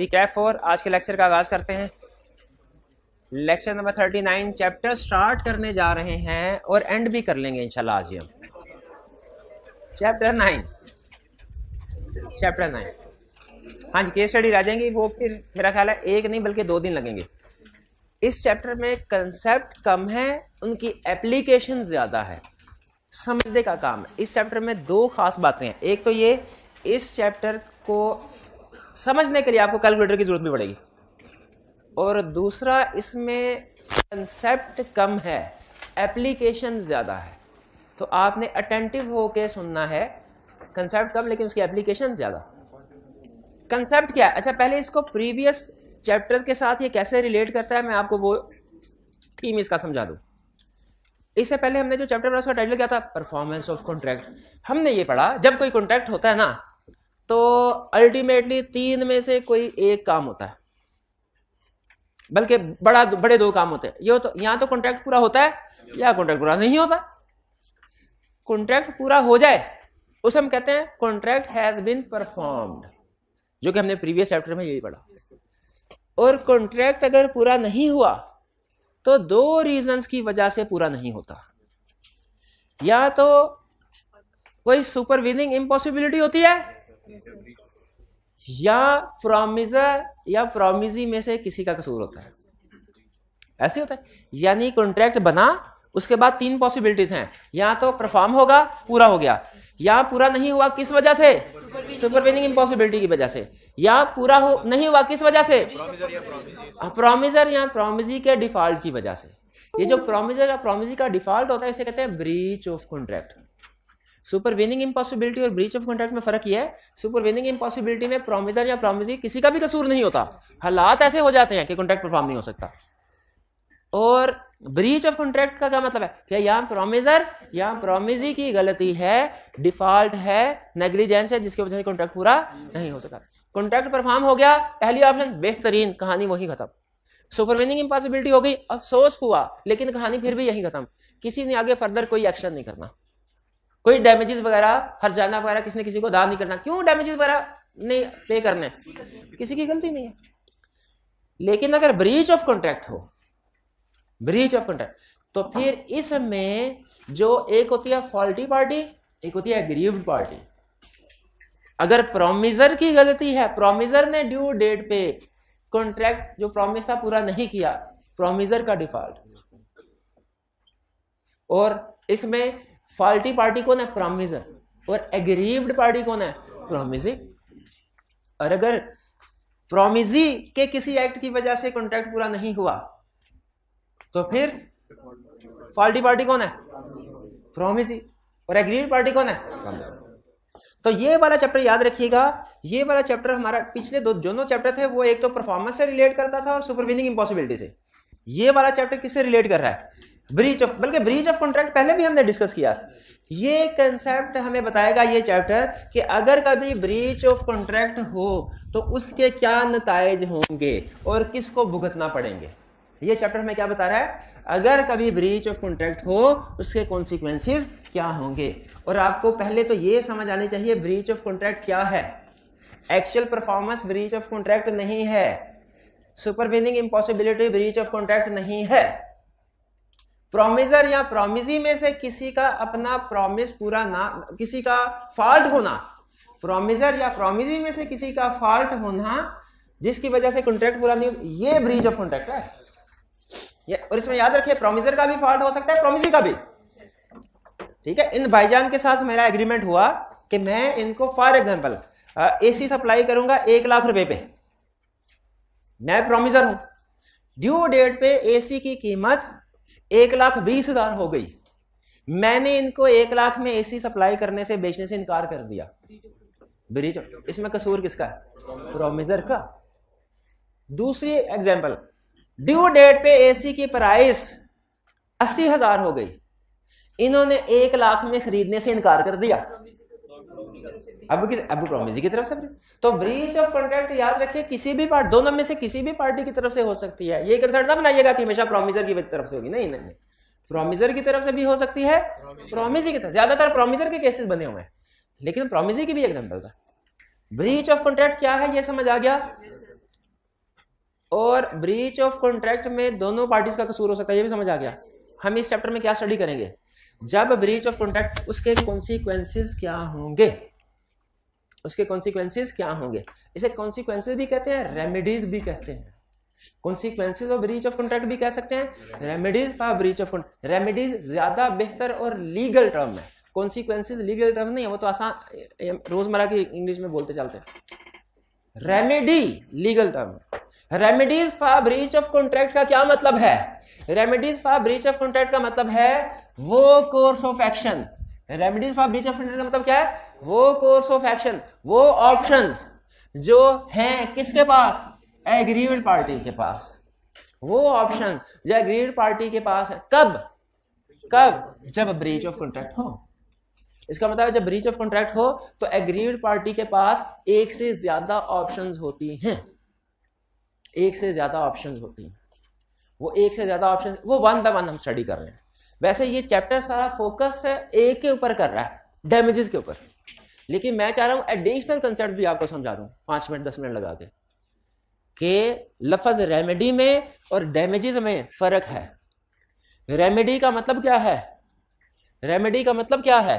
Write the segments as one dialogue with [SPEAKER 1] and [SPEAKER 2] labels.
[SPEAKER 1] जी कैफ 4 आज के लेक्चर का आगाज करते हैं। लेक्चर नंबर 39 चैप्टर स्टार्ट करने जा रहे हैं और एंड भी कर लेंगे इंशाल्लाह आज ही हम। चैप्टर 9 हाँ जी, केस स्टडी रह जाएंगी वो, फिर मेरा ख्याल है एक नहीं बल्कि 2 दिन लगेंगे। इस चैप्टर में कंसेप्ट कम है, उनकी एप्लीकेशन ज्यादा है, समझने का काम है। इस चैप्टर में 2 खास बातें हैं। एक तो ये, इस चैप्टर को समझने के लिए आपको कैलकुलेटर की जरूरत भी पड़ेगी, और दूसरा इसमें कंसेप्ट कम है, एप्लीकेशन ज्यादा है। तो आपने अटेंटिव होके सुनना है। कंसेप्ट कम लेकिन उसकी एप्लीकेशन ज्यादा। कंसेप्ट क्या है? अच्छा, पहले इसको प्रीवियस चैप्टर के साथ ये कैसे रिलेट करता है मैं आपको वो थीम इसका समझा दूं। इससे पहले हमने जो चैप्टर उसका टाइटल क्या था, परफॉर्मेंस ऑफ कॉन्ट्रैक्ट। हमने ये पढ़ा जब कोई कॉन्ट्रैक्ट होता है ना, तो अल्टीमेटली 3 में से कोई एक काम होता है, बल्कि बड़े 2 काम होते हैं। ये तो यहां तो कॉन्ट्रैक्ट पूरा होता है या कॉन्ट्रैक्ट पूरा नहीं होता। कॉन्ट्रैक्ट पूरा हो जाए उसे हम कहते हैं कॉन्ट्रैक्ट हैज बीन परफॉर्म्ड, जो कि हमने प्रीवियस चैप्टर में यही पढ़ा। और कॉन्ट्रैक्ट अगर पूरा नहीं हुआ तो 2 रीजंस की वजह से पूरा नहीं होता। या तो कोई सुपरवीनिंग इम्पॉसिबिलिटी होती है, या प्रॉमिसर या प्रॉमिसी में से किसी का कसूर होता है। ऐसे होता है। यानी कॉन्ट्रैक्ट बना, उसके बाद 3 पॉसिबिलिटीज हैं। या तो परफॉर्म होगा, पूरा हो गया, या पूरा नहीं हुआ किस वजह से, सुपरवीनिंग इम्पॉसिबिलिटी की वजह से, या पूरा नहीं हुआ किस वजह से, प्रॉमिसर या प्रॉमिसी के डिफॉल्ट की वजह से। ये जो प्रॉमिसर या प्रॉमिसी का डिफॉल्ट होता है इसे कहते हैं breach of contract. Supervening impossibility और ब्रीच ऑफ कॉन्ट्रैक्ट में फर्क यह है, सुपरवीनिंग इम्पॉसिबिलिटी में प्रॉमिसर या प्रॉमिसी किसी का भी कसूर नहीं होता, हालात ऐसे हो जाते हैं कि कॉन्ट्रैक्ट परफॉर्म नहीं हो सकता। और ब्रीच ऑफ कॉन्ट्रैक्ट का क्या मतलब है कि यहाँ प्रॉमिसर या प्रॉमिसी की गलती है, डिफॉल्ट है, नेग्लिजेंस है, जिसकी वजह से कॉन्ट्रैक्ट पूरा नहीं हो सका। कॉन्ट्रैक्ट परफॉर्म हो गया, पहली ऑप्शन बेहतरीन, कहानी वही खत्म। सुपरवीनिंग इम्पॉसिबिलिटी हो गई, अफसोस हुआ, लेकिन कहानी फिर भी यही खत्म। किसी ने आगे फर्दर कोई एक्शन नहीं करना, कोई डैमेजेस वगैरह, हर्जाना वगैरह किसी ने किसी को दान नहीं करना। क्यों डैमेजेस वगैरह नहीं पे करने? किसी की गलती नहीं है। लेकिन अगर ब्रीच ऑफ कॉन्ट्रैक्ट हो, ब्रीच ऑफ कॉन्ट्रैक्ट, तो फिर इसमें जो एक होती है फॉल्टी पार्टी, एक होती है एग्रीव्ड पार्टी। अगर प्रॉमिसर की गलती है, प्रॉमिसर ने ड्यू डेट पे कॉन्ट्रैक्ट जो प्रॉमिस था पूरा नहीं किया, प्रॉमिसर का डिफॉल्ट। और इसमें फॉल्टी पार्टी कौन है? प्रॉमिसर। और एग्रीव्ड पार्टी कौन है? प्रॉमिसी। और अगर प्रॉमिसी के किसी एक्ट की वजह से कॉन्ट्रैक्ट पूरा नहीं हुआ तो फिर फॉल्टी पार्टी कौन है? प्रॉमिसी। और एग्रीव्ड पार्टी कौन है? प्रॉमिसर। तो ये वाला चैप्टर याद रखिएगा। ये वाला चैप्टर हमारा पिछले दोनों चैप्टर थे, वो एक तो परफॉर्मेंस से रिलेट करता था और सुपरवीनिंग इम्पॉसिबिलिटी से। ये वाला चैप्टर किससे रिलेट कर रहा है? ब्रीच ऑफ, बल्कि ब्रीच ऑफ कॉन्ट्रैक्ट पहले भी हमने डिस्कस किया। ये कंसेप्ट हमें बताएगा ये चैप्टर कि अगर कभी ब्रीच ऑफ कॉन्ट्रैक्ट हो तो उसके क्या नतायज होंगे और किसको भुगतना पड़ेंगे। ये चैप्टर हमें क्या बता रहा है? अगर कभी ब्रीच ऑफ कॉन्ट्रैक्ट हो उसके कॉन्सिक्वेंसेस क्या होंगे। और आपको पहले तो ये समझ आनी चाहिए ब्रीच ऑफ कॉन्ट्रैक्ट क्या है। Actual performance breach of contract नहीं है, supervening impossibility breach of contract नहीं है। प्रॉमिसर या प्रॉमिसी में से किसी का अपना प्रॉमिस पूरा ना, किसी का फॉल्ट होना, प्रॉमिसर या प्रॉमिसी में से किसी का फॉल्ट होना जिसकी वजह से कॉन्ट्रैक्ट पूरा नहीं, ये ब्रीच ऑफ कॉन्ट्रैक्ट है। और इसमें याद रखिए प्रॉमिसर का भी फॉल्ट हो सकता है, प्रॉमिसी का भी। ठीक है, इन भाईजान के साथ मेरा एग्रीमेंट हुआ कि मैं इनको फॉर एग्जांपल एसी सप्लाई करूंगा 1 लाख रुपए पे। मैं प्रॉमिसर हूं, ड्यू डेट पे एसी की कीमत 1,20,000 हो गई। मैंने इनको 1 लाख में एसी सप्लाई करने से, बेचने से इनकार कर दिया। ब्रीच। इसमें कसूर किसका है? प्रॉमिसर का। दूसरी एग्जांपल, ड्यू डेट पे एसी की प्राइस 80,000 हो गई, इन्होंने 1 लाख में खरीदने से इनकार कर दिया। अब प्रॉमिसी की तरफ से। तो ब्रीच ऑफ कॉन्ट्रैक्ट याद रखिए किसी भी पार्टी, दोनों में से किसी भी पार्टी की तरफ से हो सकती है। ये कंसर्न ना बनाइएगा कि हमेशा प्रॉमिसर की तरफ से होगी, नहीं, प्रॉमिसर की तरफ से भी हो सकती है, प्रॉमिसी की तरफ। ज्यादातर प्रॉमिसर के केसेस बने हुए हैं, लेकिन प्रॉमिसी की भी एग्जांपल्स है। ब्रीच ऑफ कॉन्ट्रैक्ट क्या है ये समझ आ गया? और ब्रीच ऑफ कॉन्ट्रैक्ट में दोनों पार्टीज का कसूर हो सकता है, ये भी समझ आ गया। हम इस चैप्टर में क्या स्टडी करेंगे, जब ब्रीच ऑफ कॉन्ट्रैक्ट, उसके कॉन्सिक्वेंसेस क्या होंगे, उसके कॉन्सिक्वेंसेस क्या होंगे। इसे कॉन्सिक्वेंसेस भी कहते हैं, रेमेडीज भी कहते हैं। Consequences of breach of contract भी कह सकते हैं, remedies for breach of contract. Remedies ज्यादा बेहतर और लीगल टर्म है, कॉन्सिक्वेंसेस लीगल टर्म नहीं है, वो तो आसान रोजमर्रा की इंग्लिश में बोलते चलते हैं। रेमेडी लीगल टर्म है। Remedies for breach of contract का क्या मतलब है, remedies for breach of contract का मतलब है वो course of action. Remedies for breach of contract का मतलब क्या है, वो कोर्स ऑफ एक्शन, वो ऑप्शंस जो हैं किसके पास, एग्रीड पार्टी के पास। वो ऑप्शंस जो एग्रीड पार्टी के पास है, कब कब, जब ब्रीच ऑफ कॉन्ट्रैक्ट हो। इसका मतलब है जब ब्रीच ऑफ कॉन्ट्रैक्ट हो तो एग्रीड पार्टी के पास एक से ज्यादा ऑप्शंस होती हैं, एक से ज्यादा ऑप्शंस होती हैं। वो एक से ज्यादा ऑप्शंस, वो वन बाय वन हम स्टडी कर रहे हैं। वैसे ये चैप्टर सारा फोकस है एक के ऊपर कर रहा है, डैमेजेस के ऊपर, लेकिन मैं चाह रहा हूं एडिशनल कंसेप्ट भी आपको समझा दूं 5 मिनट 10 मिनट लगा के, कि लफ्ज रेमेडी में और डैमेजेस में फर्क है। रेमेडी का मतलब क्या है, रेमेडी का मतलब क्या है,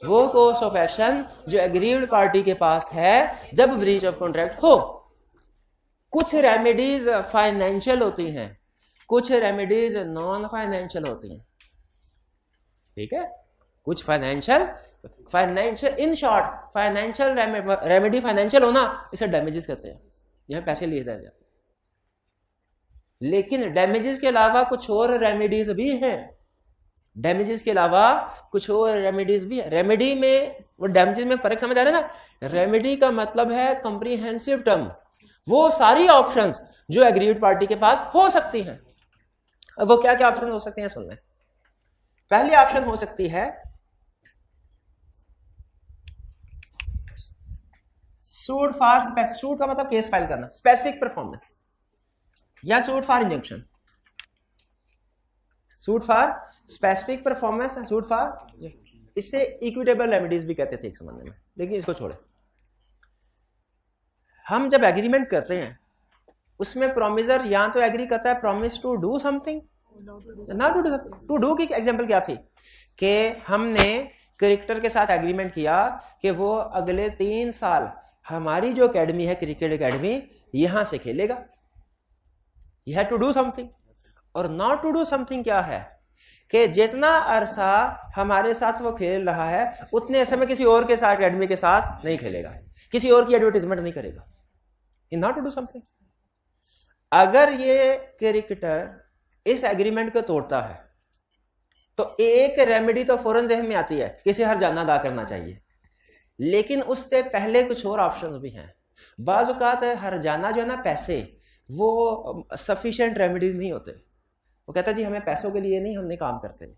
[SPEAKER 1] वो कोर्स ऑफ एक्शन जो एग्रीड पार्टी के पास है जब ब्रीच ऑफ कॉन्ट्रैक्ट हो। कुछ रेमेडीज फाइनेंशियल होती हैं, कुछ रेमेडीज नॉन फाइनेंशियल होती हैं, ठीक है। कुछ financial in short financial remedy financial होना, इसे डैमेजेस कहते हैं, यहां पैसे लिए जाते हैं। लेकिन डैमेजेस के अलावा कुछ और रेमेडीज भी हैं, डैमेजेस के अलावा कुछ और रेमेडीज भी है। रेमेडी में वो डैमेजेस में फर्क समझ आ रहा है ना। रेमेडी का मतलब है कॉम्प्रिहेंसिव टर्म, वो सारी ऑप्शंस जो एग्रीड पार्टी के पास हो सकती हैं। अब वो क्या क्या ऑप्शन हो सकते हैं सुन लें। पहली ऑप्शन हो सकती है सूट फॉर, सूट का मतलब केस फाइल करना, स्पेसिफिक परफॉर्मेंस, या suit for injunction, suit for specific performance, suit for, इससे इक्विटेबल रेमेडीज भी कहते थे एक जमाने में, लेकिन इसको छोड़े। हम जब एग्रीमेंट करते हैं उसमें प्रोमिसर या तो एग्री करता है प्रॉमिस टू डू समथिंग, ना टू डू की एग्जांपल क्या थी, कि हमने क्रिकेटर के साथ एग्रीमेंट किया कि वो अगले 3 साल हमारी जो एकेडमी है, क्रिकेट एकेडमी, यहां से खेलेगा। You have to do something. और नॉट टू डू समथिंग क्या है, कि जितना अरसा हमारे साथ वो खेल रहा है उतने अरसे में किसी और के साथ, एकेडमी के साथ नहीं खेलेगा, किसी और की एडवर्टाइजमेंट नहीं करेगा। In not to do something. अगर ये क्रिकेटर इस एग्रीमेंट को तोड़ता है तो एक रेमेडी तो फौरन ज़हन में आती है कि इसे हर्जाना अदा करना चाहिए, लेकिन उससे पहले कुछ और ऑप्शंस भी हैं। बाज़ औक़ात हर्जाना जो है ना, पैसे, वो सफिशिएंट रेमेडीज नहीं होते। वो कहता है जी हमें पैसों के लिए नहीं, हमने काम करते हैं,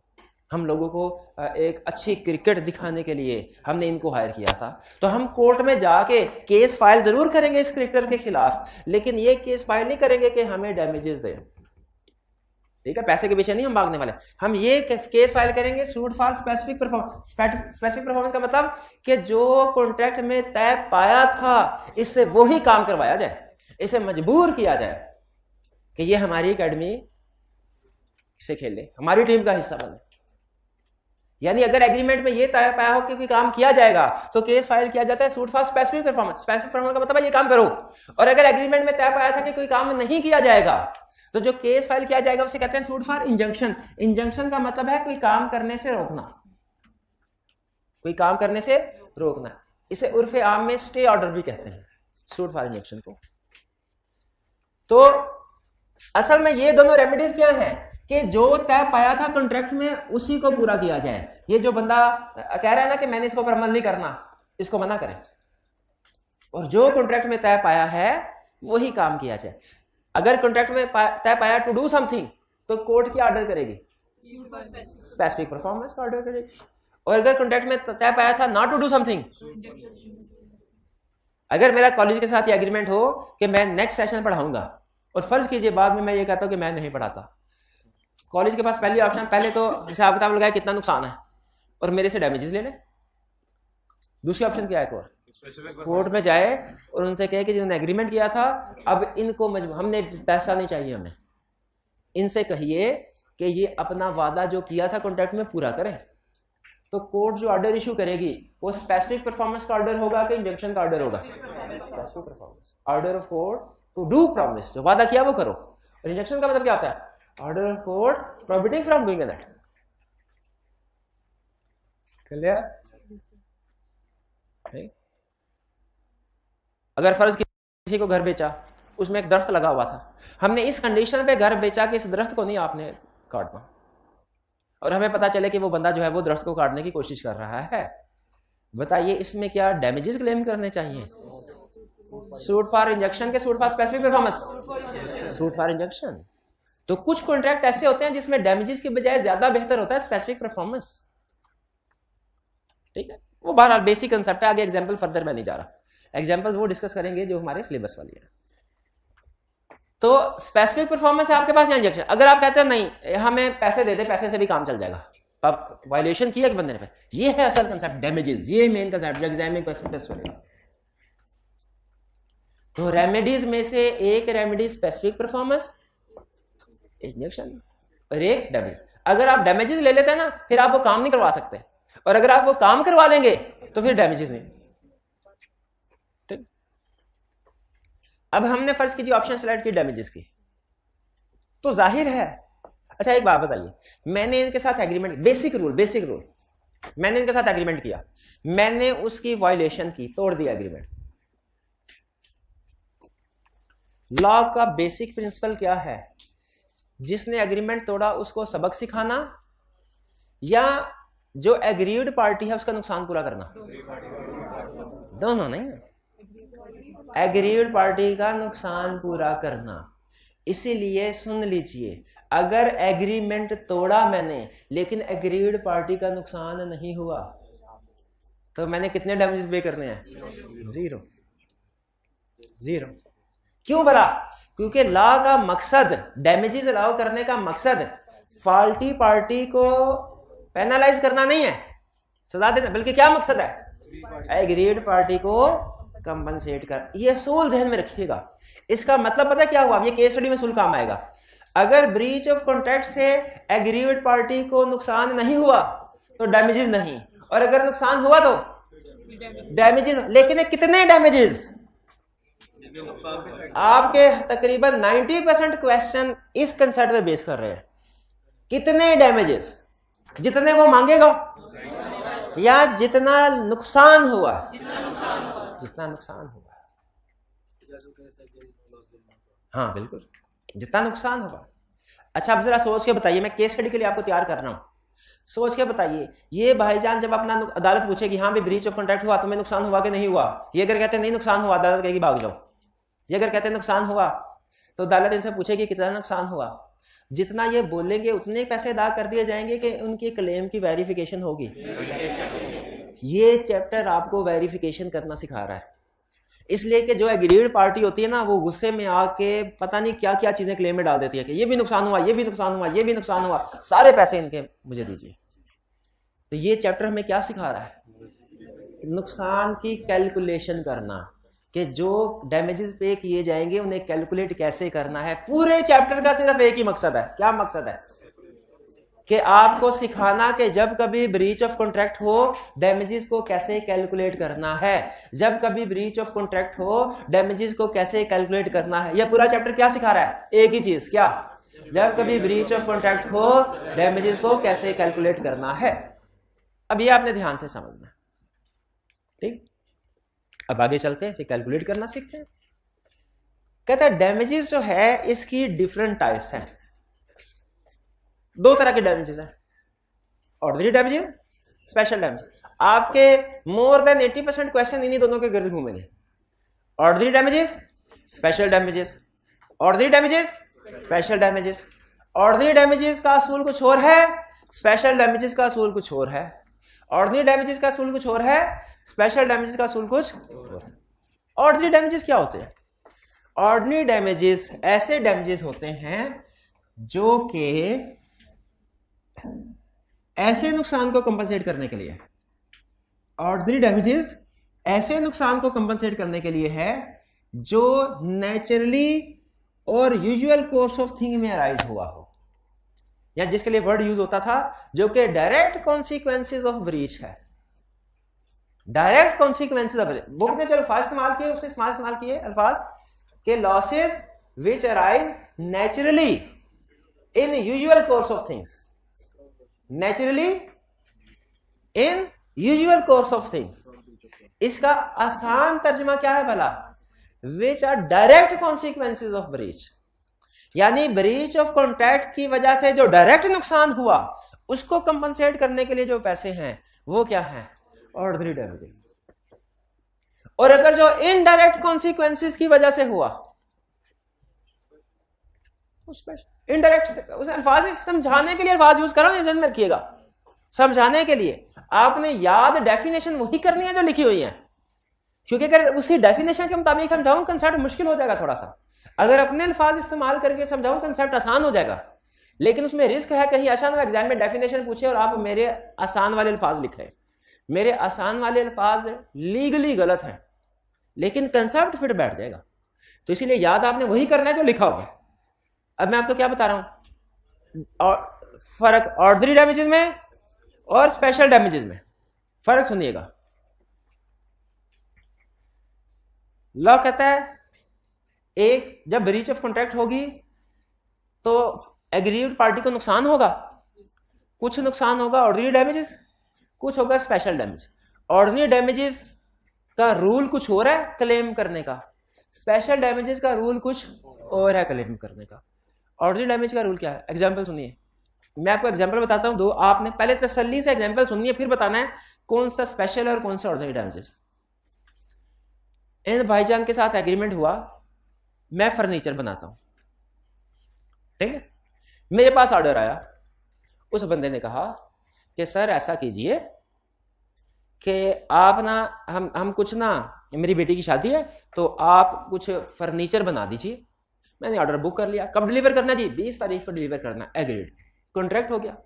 [SPEAKER 1] हम लोगों को एक अच्छी क्रिकेट दिखाने के लिए हमने इनको हायर किया था, तो हम कोर्ट में जाके केस फाइल जरूर करेंगे इस क्रिकेटर के खिलाफ, लेकिन ये केस फाइल नहीं करेंगे कि हमें डैमेजेस दें, ठीक है। पैसे के पीछे नहीं हम भागने वाले, हम ये केस फाइल करेंगे suit for specific performance. Specific performance का मतलब कि जो कॉन्ट्रैक्ट में तय पाया था इससे वही काम करवाया जाए, इसे मजबूर किया जाए कि ये हमारी एकेडमी से खेले, हमारी टीम का हिस्सा बने। यानी अगर एग्रीमेंट में ये तय पाया हो कि कोई काम किया जाएगा तो केस फाइल किया जाता है suit for specific performance. Specific performance का मतलब है ये काम करो। और अगर एग्रीमेंट में तय पाया था कि कोई काम नहीं किया जाएगा तो जो केस फाइल किया जाएगा उसे कहते हैं सूट फॉर इंजंक्शन। इंजंक्शन का मतलब है कोई काम करने से रोकना, कोई काम करने से रोकना। इसे उर्फ आम में स्टे ऑर्डर भी कहते हैं, सूट फॉर इंजंक्शन को। तो असल में ये दोनों रेमेडीज क्या है कि जो तय पाया था कॉन्ट्रैक्ट में उसी को पूरा किया जाए। ये जो बंदा कह रहा है ना कि मैंने इसको पर अमल नहीं करना, इसको मना करें, और जो कॉन्ट्रैक्ट में तय पाया है वही काम किया जाए। अगर कॉन्ट्रैक्ट में तय पाया टू डू समथिंग तो कोर्ट क्या ऑर्डर करेगी, स्पेसिफिक परफॉर्मेंस का ऑर्डर करेगी। और अगर कॉन्ट्रैक्ट में तय पाया था नॉट टू डू समथिंग, अगर मेरा कॉलेज के साथ ये एग्रीमेंट हो कि मैं नेक्स्ट सेशन पढ़ाऊंगा और फर्ज कीजिए बाद में मैं ये कहता हूं कि मैं नहीं पढ़ाता, कॉलेज के पास पहली ऑप्शन, पहले तो हिसाब किताब लगाए कितना नुकसान है और मेरे से डैमेजेस ले ले। दूसरी ऑप्शन क्या है, एक और कोर्ट में जाए और उनसे कहे कि जिन्होंने एग्रीमेंट किया था अब इनको हमने पैसा नहीं चाहिए हमें, इनसे कहिए कि ये अपना वादा जो किया था कॉन्ट्रैक्ट में पूरा करें। तो कोर्ट जो ऑर्डर इशू करेगी वो स्पेसिफिक परफॉर्मेंस का ऑर्डर होगा कि इंजंक्शन का ऑर्डर होगा? Specific performance, order of court to do promise, जो वादा किया वो करो। और इंजंक्शन का मतलब क्या होता है? Order of court prohibiting from doing that. Clear? अगर फर्ज किसी को घर बेचा, उसमें एक दरख्त लगा हुआ था, हमने इस कंडीशन पे घर बेचा कि इस दरख्त को नहीं आपने काटना, और हमें पता चले कि वो बंदा जो है वो दरख्त को काटने की कोशिश कर रहा है, बताइए इसमें क्या डैमेजेस क्लेम करने चाहिए? सूट फॉर इंजेक्शन के suit for specific performance, suit for injection. तो कुछ कॉन्ट्रैक्ट ऐसे होते हैं जिसमें डैमेजेस की बजाय ज्यादा बेहतर होता है स्पेसिफिक परफॉर्मेंस। ठीक है, वो बहरहाल बेसिक कंसेप्ट है, आगे एग्जांपल फर्दर मैं नहीं जा रहा, एग्जांपल वो डिस्कस करेंगे जो हमारे सिलेबस वाली है। तो स्पेसिफिक परफॉर्मेंस है आपके पास या इंजेक्शन? अगर आप कहते हैं नहीं हमें पैसे दे दे, पैसे से भी काम चल जाएगा, अब वायलेशन किया एक बंदे ने, ये है असल कंसेप्ट डैमेजेस, ये मेन कंसेप्ट जो एग्जाम में क्वेश्चन टेस्ट होगा। तो रेमेडीज में से एक रेमेडी स्पेसिफिक परफॉर्मेंस इंजेक्शन और एक डैमेज। अगर आप डैमेजेस ले लेते हैं ना फिर आप वो काम नहीं करवा सकते, और अगर आप वो काम करवा लेंगे तो फिर डैमेजेस नहीं। ठीक, अब हमने फर्ज कीजिए ऑप्शन सेलेक्ट की डैमेजेस की, तो जाहिर है, अच्छा एक बात बताइए, मैंने इनके साथ एग्रीमेंट, बेसिक रूल मैंने इनके साथ एग्रीमेंट किया, मैंने उसकी वायलेशन की, तोड़ दिया एग्रीमेंट। लॉ का बेसिक प्रिंसिपल क्या है? जिसने एग्रीमेंट तोड़ा उसको सबक सिखाना या जो एग्रीड पार्टी है उसका नुकसान पूरा करना? दोनों नहीं, एग्रीड पार्टी का नुकसान पूरा करना। इसीलिए सुन लीजिए, अगर एग्रीमेंट तोड़ा मैंने लेकिन एग्रीड पार्टी का नुकसान नहीं हुआ तो मैंने कितने डैमेजेस पे करने हैं? जीरो। क्यों भला? क्योंकि लॉ का मकसद, डैमेजेस अलाउ करने का मकसद फॉल्टी पार्टी को पेनलाइज करना नहीं है, सजा देना, बल्कि क्या मकसद है? एग्रीड पार्टी को कंपनसेट कर। ये सोल जहन में रखिएगा। इसका मतलब पता क्या हुआ? ये केस स्टडी में सुल काम आएगा। अगर ब्रीच ऑफ कॉन्ट्रैक्ट से एग्रीड पार्टी को नुकसान नहीं हुआ तो डैमेजेस नहीं, और अगर नुकसान हुआ तो डैमेजेस। लेकिन कितने डैमेजेस? आपके तकरीबन 90% क्वेश्चन इस कंसेप्ट पे बेस कर रहे हैं। कितने डैमेजेस? जितने वो मांगेगा या जितना नुकसान हुआ? जितना नुकसान हुआ। हाँ बिल्कुल, जितना नुकसान हुआ। अच्छा अब जरा सोच के बताइए, मैं केस स्टडी के लिए आपको तैयार कर रहा हूं, सोच के बताइए, ये भाईजान जब अपना अदालत पूछेगी हाँ भी ब्रीच ऑफ कॉन्ट्रैक्ट हुआ, तुम्हें नुकसान हुआ कि नहीं हुआ? ये अगर कहते हैं नहीं नुकसान हुआ, अदालत कहेगी भाग जाओ। ये अगर कहते हैं नुकसान हुआ तो अदालत इनसे पूछेगी कितना नुकसान हुआ। जितना ये बोलेंगे उतने पैसे अदा कर दिए जाएंगे कि उनकी क्लेम की वेरिफिकेशन होगी। ये चैप्टर आपको वेरिफिकेशन करना सिखा रहा है, इसलिए कि जो एग्रीड पार्टी होती है ना वो गुस्से में आके पता नहीं क्या क्या चीजें क्लेम में डाल देती है कि ये भी नुकसान हुआ, ये भी नुकसान हुआ, ये भी नुकसान हुआ, सारे पैसे इनके मुझे दीजिए। तो ये चैप्टर हमें क्या सिखा रहा है? नुकसान की कैलकुलेशन करना, कि जो डैमेजेस पे किए जाएंगे उन्हें कैलकुलेट कैसे करना है। पूरे चैप्टर का सिर्फ एक ही मकसद है। क्या मकसद है? कि आपको सिखाना कि जब कभी ब्रीच ऑफ कॉन्ट्रैक्ट हो डैमेजेस को कैसे कैलकुलेट करना है। जब कभी ब्रीच ऑफ कॉन्ट्रैक्ट हो डैमेजेस को कैसे कैलकुलेट करना है। यह पूरा चैप्टर क्या सिखा रहा है? एक ही चीज, क्या? जब कभी ब्रीच ऑफ कॉन्ट्रैक्ट हो डैमेजेस को कैसे कैलकुलेट करना है। अब ये आपने ध्यान से समझना, ठीक? अब आगे चलते हैं, कैलकुलेट करना सीखते हैं। कहता है डैमेजेस जो है इसकी डिफरेंट टाइप्स हैं। दो तरह के डैमेजेस हैं, ऑर्डिनरी डैमेजेस, स्पेशल डैमेजेस। आपके मोर देन 80% क्वेश्चन इन्हीं दोनों के गिर्द घूमेंगे। Ordinary damages, special damages, ordinary damages, special damages. Ordinary damages का असूल कुछ और है, स्पेशल डैमेजेस का असूल कुछ और है। ऑर्डिनरी डैमेजेस का असूल कुछ और है, स्पेशल डैमेजेस का असूल कुछ और है। ऑर्डिनरी डैमेजेस क्या होते हैं? ऑर्डिनरी डैमेजेस ऐसे डैमेजेस होते हैं जो कि ऐसे नुकसान को कंपनसेट करने के लिए। ऑर्डिनरी डैमेजेस ऐसे नुकसान को कंपनसेट करने के लिए है जो नेचुरली और यूजुअल कोर्स ऑफ थिंग में अराइज हुआ हो, या जिसके लिए वर्ड यूज होता था जो कि डायरेक्ट कॉन्सिक्वेंसेज ऑफ ब्रीच है। Direct consequences of breach, book में जो अल्फाज इस्तेमाल किए उसने इस्तेमाल किए अल्फाज के losses which arise naturally in usual course of things, naturally in usual course of things. इसका आसान तर्जुमा क्या है भला? Which are direct consequences of breach, यानी ब्रीच ऑफ कॉन्ट्रैक्ट की वजह से जो डायरेक्ट नुकसान हुआ उसको कंपनसेट करने के लिए जो पैसे हैं वो क्या है? Ordinary damages. और अगर जो इनडायरेक्ट कॉन्सिक्वेंसेज की वजह से हुआ, इनडायरेक्ट उस अल्फाज समझाने के लिए अल्फाज यूज करो, ध्यान में रखिएगा, समझाने के लिए आपने याद डेफिनेशन वही करनी है जो लिखी हुई है, क्योंकि अगर उसी डेफिनेशन के मुताबिक समझाऊं कंसेप्ट मुश्किल हो जाएगा थोड़ा सा। अगर अपने अल्फाज इस्तेमाल करके समझाऊं कंसेप्ट आसान हो जाएगा, लेकिन उसमें रिस्क है कहीं ऐसा ना एग्जाम में डेफिनेशन पूछे और आप मेरे आसान वाले अल्फाज लिखे। मेरे आसान वाले अल्फाज लीगली गलत हैं लेकिन कंसेप्ट फिट बैठ जाएगा, तो इसीलिए याद आपने वही करना है जो लिखा हुआ है। अब मैं आपको क्या बता रहा हूं फर्क ऑर्डिनरी डैमेजेस में और स्पेशल डैमेजेस में, फर्क सुनिएगा। लॉ कहता है एक जब ब्रीच ऑफ कॉन्ट्रैक्ट होगी तो एग्रीव्ड पार्टी को नुकसान होगा, कुछ नुकसान होगा ऑर्डिनरी डैमेजेस, कुछ होगा स्पेशल डैमेज। ऑर्डिनरी डैमेजेस का रूल कुछ और है क्लेम करने का, स्पेशल डैमेजेस का रूल कुछ और है क्लेम करने का। ऑर्डिनरी डैमेज का रूल क्या है? एग्जांपल सुनिए, मैं आपको एग्जांपल बताता हूं दो, आपने पहले तसल्ली से एग्जांपल सुनिए फिर बताना है कौन सा स्पेशल और कौन सा ऑर्डिनरी डैमेजेस। इन भाईजान के साथ एग्रीमेंट हुआ, मैं फर्नीचर बनाता हूं, ठीक है, मेरे पास ऑर्डर आया, उस बंदे ने कहा कि सर ऐसा कीजिए कि आप ना हम कुछ ना, मेरी बेटी की शादी है तो आप कुछ फर्नीचर बना दीजिए। मैंने ऑर्डर बुक कर लिया, कब डिलीवर करना जी? 20 तारीख को डिलीवर करना, एग्रीड, कॉन्ट्रैक्ट हो गया।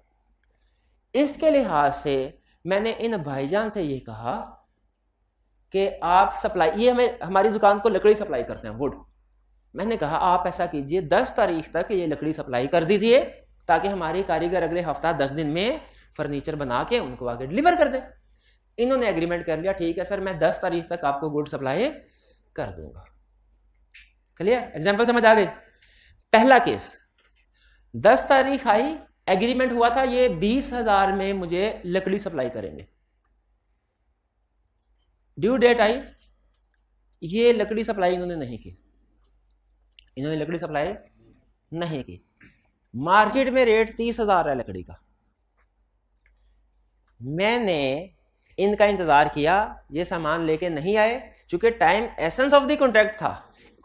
[SPEAKER 1] इसके लिहाज से मैंने इन भाईजान से ये कहा कि आप सप्लाई, ये हमारी दुकान को लकड़ी सप्लाई करते हैं, वुड। मैंने कहा आप ऐसा कीजिए 10 तारीख तक ये लकड़ी सप्लाई कर दीजिए ताकि हमारी कारीगर अगले हफ्ता 10 दिन में फर्नीचर बना के उनको आगे डिलीवर कर दे। इन्होंने एग्रीमेंट कर लिया, ठीक है सर मैं 10 तारीख तक आपको गुड सप्लाई कर दूंगा। क्लियर? एग्जाम्पल समझ आ गई? पहला केस 10 तारीख आई, एग्रीमेंट हुआ था ये 20,000 में मुझे लकड़ी सप्लाई करेंगे। ड्यू डेट आई, ये लकड़ी सप्लाई इन्होंने नहीं की, इन्होंने लकड़ी सप्लाई नहीं की। मार्केट में रेट 30,000 है लकड़ी का। मैंने इनका इंतजार किया, ये सामान लेके नहीं आए, चूंकि time essence of the contract था,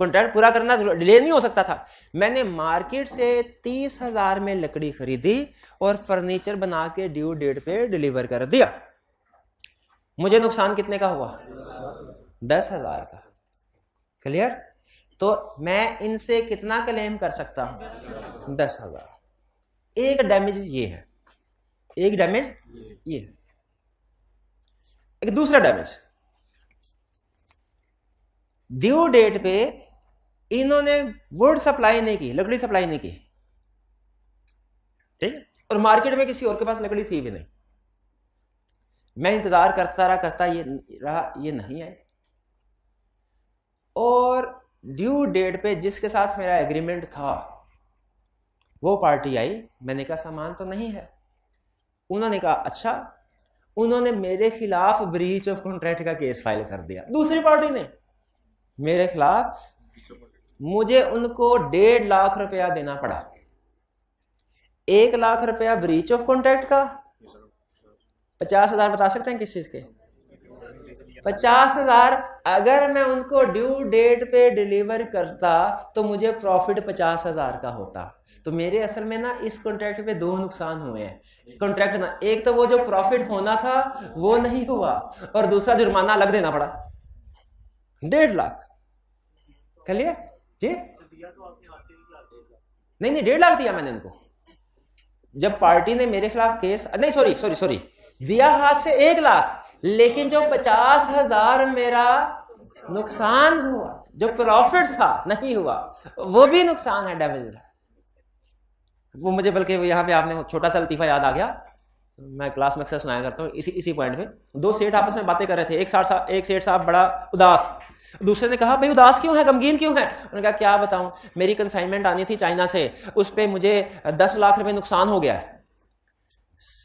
[SPEAKER 1] कॉन्ट्रैक्ट पूरा करना डिले नहीं हो सकता था। मैंने मार्केट से 30,000 में लकड़ी खरीदी और फर्नीचर बना के ड्यू डेट पे डिलीवर कर दिया। मुझे नुकसान कितने का हुआ? 10,000 का। क्लियर? तो मैं इनसे कितना क्लेम कर सकता हूं? 10,000। एक डैमेज ये है, एक डैमेज ये है। एक दूसरा डैमेज, ड्यू डेट पे इन्होंने वुड सप्लाई नहीं की, लकड़ी सप्लाई नहीं की, ठीक है, और मार्केट में किसी और के पास लकड़ी थी भी नहीं। मैं इंतजार करता ये नहीं आए, और ड्यू डेट पे जिसके साथ मेरा एग्रीमेंट था वो पार्टी आई, मैंने कहा सामान तो नहीं है। उन्होंने कहा अच्छा, उन्होंने मेरे खिलाफ ब्रीच ऑफ कॉन्ट्रैक्ट का केस फाइल कर दिया। दूसरी पार्टी ने मेरे खिलाफ, मुझे उनको 1.5 लाख रुपया देना पड़ा। 1 लाख रुपया ब्रीच ऑफ कॉन्ट्रैक्ट का, 50,000 बता सकते हैं किस चीज के? 50,000 अगर मैं उनको ड्यू डेट पे डिलीवर करता तो मुझे प्रॉफिट 50,000 का होता। तो मेरे असल में ना इस कॉन्ट्रैक्ट पे 2 नुकसान हुए हैं कॉन्ट्रैक्ट ना, एक तो वो जो प्रॉफिट होना था वो नहीं हुआ, और दूसरा जुर्माना अलग देना पड़ा 1.5 लाख। चलिए जी, नहीं 1.5 लाख दिया मैंने उनको। जब पार्टी ने मेरे खिलाफ केस, नहीं सॉरी दिया हाथ से 1 लाख, लेकिन जो 50,000 मेरा नुकसान हुआ, जो प्रॉफिट था नहीं हुआ, वो भी नुकसान है, डैमेज है वो। मुझे बल्कि यहाँ पे आपने छोटा सा लतीफा याद आ गया, मैं क्लास में अक्सर सुनाया करता हूँ इसी पॉइंट पे। दो सेठ आपस में बातें कर रहे थे। एक सेठ साहब बड़ा उदास, दूसरे ने कहा भाई उदास क्यों है, गमगीन क्यों है? उन्होंने कहा क्या बताऊं, मेरी कंसाइनमेंट आनी थी चाइना से, उस पर मुझे 10 लाख रुपए नुकसान हो गया है।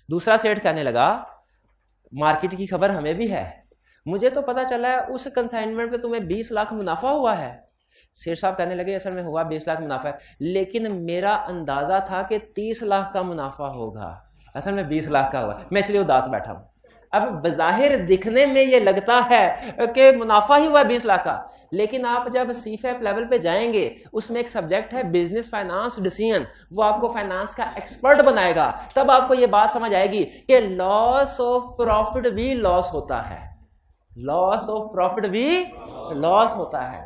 [SPEAKER 1] दूसरा सेठ कहने लगा मार्केट की खबर हमें भी है, मुझे तो पता चला है उस कंसाइनमेंट पे तुम्हें 20 लाख मुनाफा हुआ है। सेठ साहब कहने लगे असल में हुआ 20 लाख मुनाफा है, लेकिन मेरा अंदाजा था कि 30 लाख का मुनाफा होगा, असल में 20 लाख का हुआ, मैं इसलिए उदास बैठा हूं। अब बज़ाहिर दिखने में ये लगता है कि मुनाफा ही हुआ 20 लाख का, लेकिन आप जब सीफेप लेवल पे जाएंगे उसमें एक सब्जेक्ट है बिजनेस फाइनेंस डिसीजन, वो आपको फाइनेंस का एक्सपर्ट बनाएगा, तब आपको ये बात समझ आएगी कि लॉस ऑफ प्रॉफिट भी लॉस होता है, लॉस ऑफ प्रॉफिट भी लॉस होता है।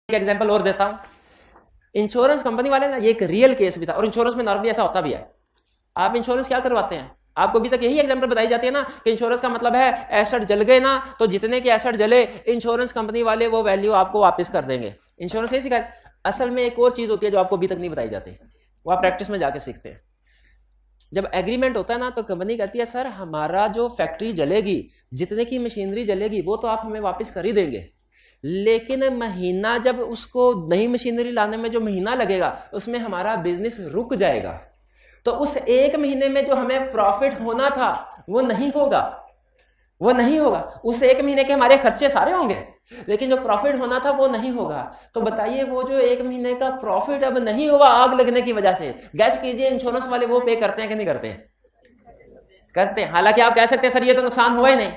[SPEAKER 1] एक एग्जांपल और देता हूं, इंश्योरेंस कंपनी वाले ना, ये एक रियल केस भी था, और इंश्योरेंस में नॉर्मली ऐसा होता भी है। आप इंश्योरेंस क्या करवाते हैं, आपको अभी तक यही एग्जांपल बताई जाती है ना कि इंश्योरेंस का मतलब है एसेट जल गए ना, तो जितने के एसेट जले इंश्योरेंस कंपनी वाले वो वैल्यू आपको वापस कर देंगे। इंश्योरेंस यही सिखाया। असल में एक और चीज होती है जो आपको अभी तक नहीं बताई जाती, वो आप प्रैक्टिस में जाके सीखते हैं। जब एग्रीमेंट होता है ना, तो कंपनी कहती है सर हमारा जो फैक्ट्री जलेगी, जितने की मशीनरी जलेगी वो तो आप हमें वापस कर ही देंगे, लेकिन महीना जब उसको नई मशीनरी लाने में जो महीना लगेगा उसमें हमारा बिजनेस रुक जाएगा, तो उस एक महीने में जो हमें प्रॉफिट होना था वो नहीं होगा, वो नहीं होगा। उस एक महीने के हमारे खर्चे सारे होंगे, लेकिन जो प्रॉफिट होना था वो नहीं होगा। तो बताइए वो जो एक महीने का प्रॉफिट अब नहीं हुआ आग लगने की वजह से, गैस कीजिए इंश्योरेंस वाले वो पे करते हैं कि नहीं करते हैं? करते हैं। हालांकि आप कह सकते हैं सर ये तो नुकसान हुआ ही नहीं,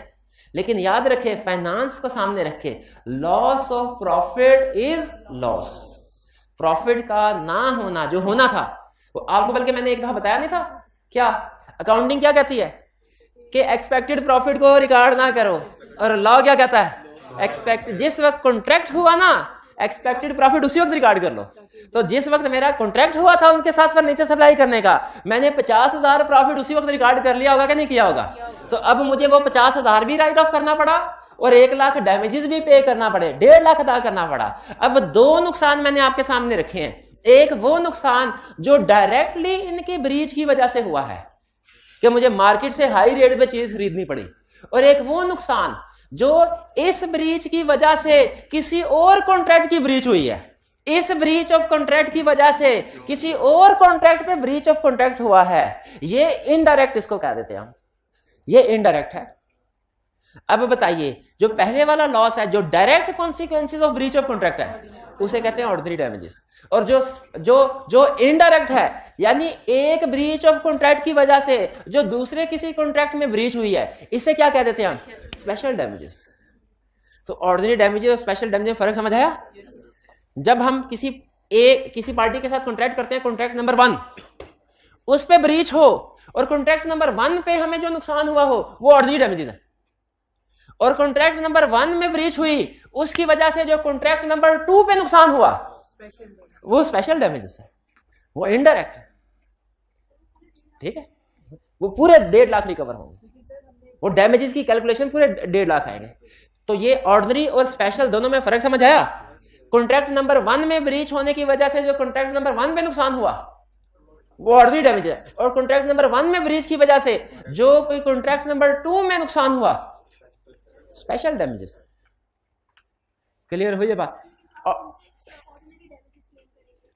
[SPEAKER 1] लेकिन याद रखें फाइनेंस को सामने रखें, loss of profit is loss. Profit का ना होना जो होना था वो आपको, बल्कि मैंने एक दफा बताया नहीं था क्या, अकाउंटिंग क्या कहती है कि एक्सपेक्टेड प्रॉफिट को रिकॉर्ड ना करो, और लॉ क्या कहता है एक्सपेक्ट, जिस वक्त कॉन्ट्रैक्ट हुआ ना एक्सपेक्टेड प्रॉफिट उसी वक्त रिकॉर्ड कर लो। तो जिस वक्त मेरा कॉन्ट्रैक्ट हुआ था उनके साथ फर्नीचर सप्लाई करने का, मैंने 50,000 प्रॉफिट उसी वक्त रिकॉर्ड कर लिया होगा कि नहीं किया होगा? तो अब मुझे वो 50,000 भी राइट ऑफ करना पड़ा और 1 लाख डैमेजेस भी पे करना पड़े, 1.5 लाख अदा करना पड़ा। अब दो नुकसान मैंने आपके सामने रखे हैं, एक वो नुकसान जो डायरेक्टली इनके ब्रीच की वजह से हुआ है कि मुझे मार्केट से हाई रेट पे चीज खरीदनी पड़ी, और एक वो नुकसान जो इस ब्रीच की वजह से किसी और कॉन्ट्रैक्ट की ब्रीच हुई है, इस ब्रीच ऑफ कॉन्ट्रैक्ट की वजह से किसी और कॉन्ट्रैक्ट पे ब्रीच ऑफ कॉन्ट्रैक्ट हुआ है। ये इनडायरेक्ट इसको कह देते हैं हम, ये इनडायरेक्ट है। अब बताइए जो पहले वाला लॉस है जो direct consequences of breach of contract है उसे कहते हैं ऑर्डिनरी डैमेजेस, और जो जो जो इनडायरेक्ट है यानी एक ब्रीच ऑफ कॉन्ट्रैक्ट की वजह से जो दूसरे किसी कॉन्ट्रैक्ट में ब्रीच हुई है, इसे क्या कह देते हैं हम? Special damages. तो ऑर्डिनरी डैमेजेस और स्पेशल डैमेज में फर्क समझ आया? जब हम किसी पार्टी के साथ कॉन्ट्रैक्ट करते हैं, कॉन्ट्रैक्ट नंबर 1 उस पे ब्रीच हो और कॉन्ट्रैक्ट नंबर 1 पे हमें जो नुकसान हुआ हो वो ऑर्डिनरी डैमेजेस है, और कॉन्ट्रैक्ट नंबर 1 में ब्रीच हुई उसकी वजह से जो कॉन्ट्रैक्ट नंबर 2 पे नुकसान हुआ वो स्पेशल डैमेजेस है, वो इनडायरेक्ट है। ठीक है, वो पूरे 1.5 लाख रिकवर होंगे, वो डैमेजेस की कैलकुलेशन पूरे 1.5 लाख आएंगे। तो ये ऑर्डिनरी और स्पेशल दोनों में फर्क समझ आया? कॉन्ट्रैक्ट नंबर 1 में ब्रीच होने की वजह से जो कॉन्ट्रैक्ट नंबर 1 पे नुकसान हुआ वो ऑर्डिनरी डैमेज है, और कॉन्ट्रैक्ट नंबर 1 में ब्रीच की वजह से जो कोई कॉन्ट्रैक्ट नंबर 2 में नुकसान हुआ स्पेशल डैमेजेस। क्लियर हुई बात?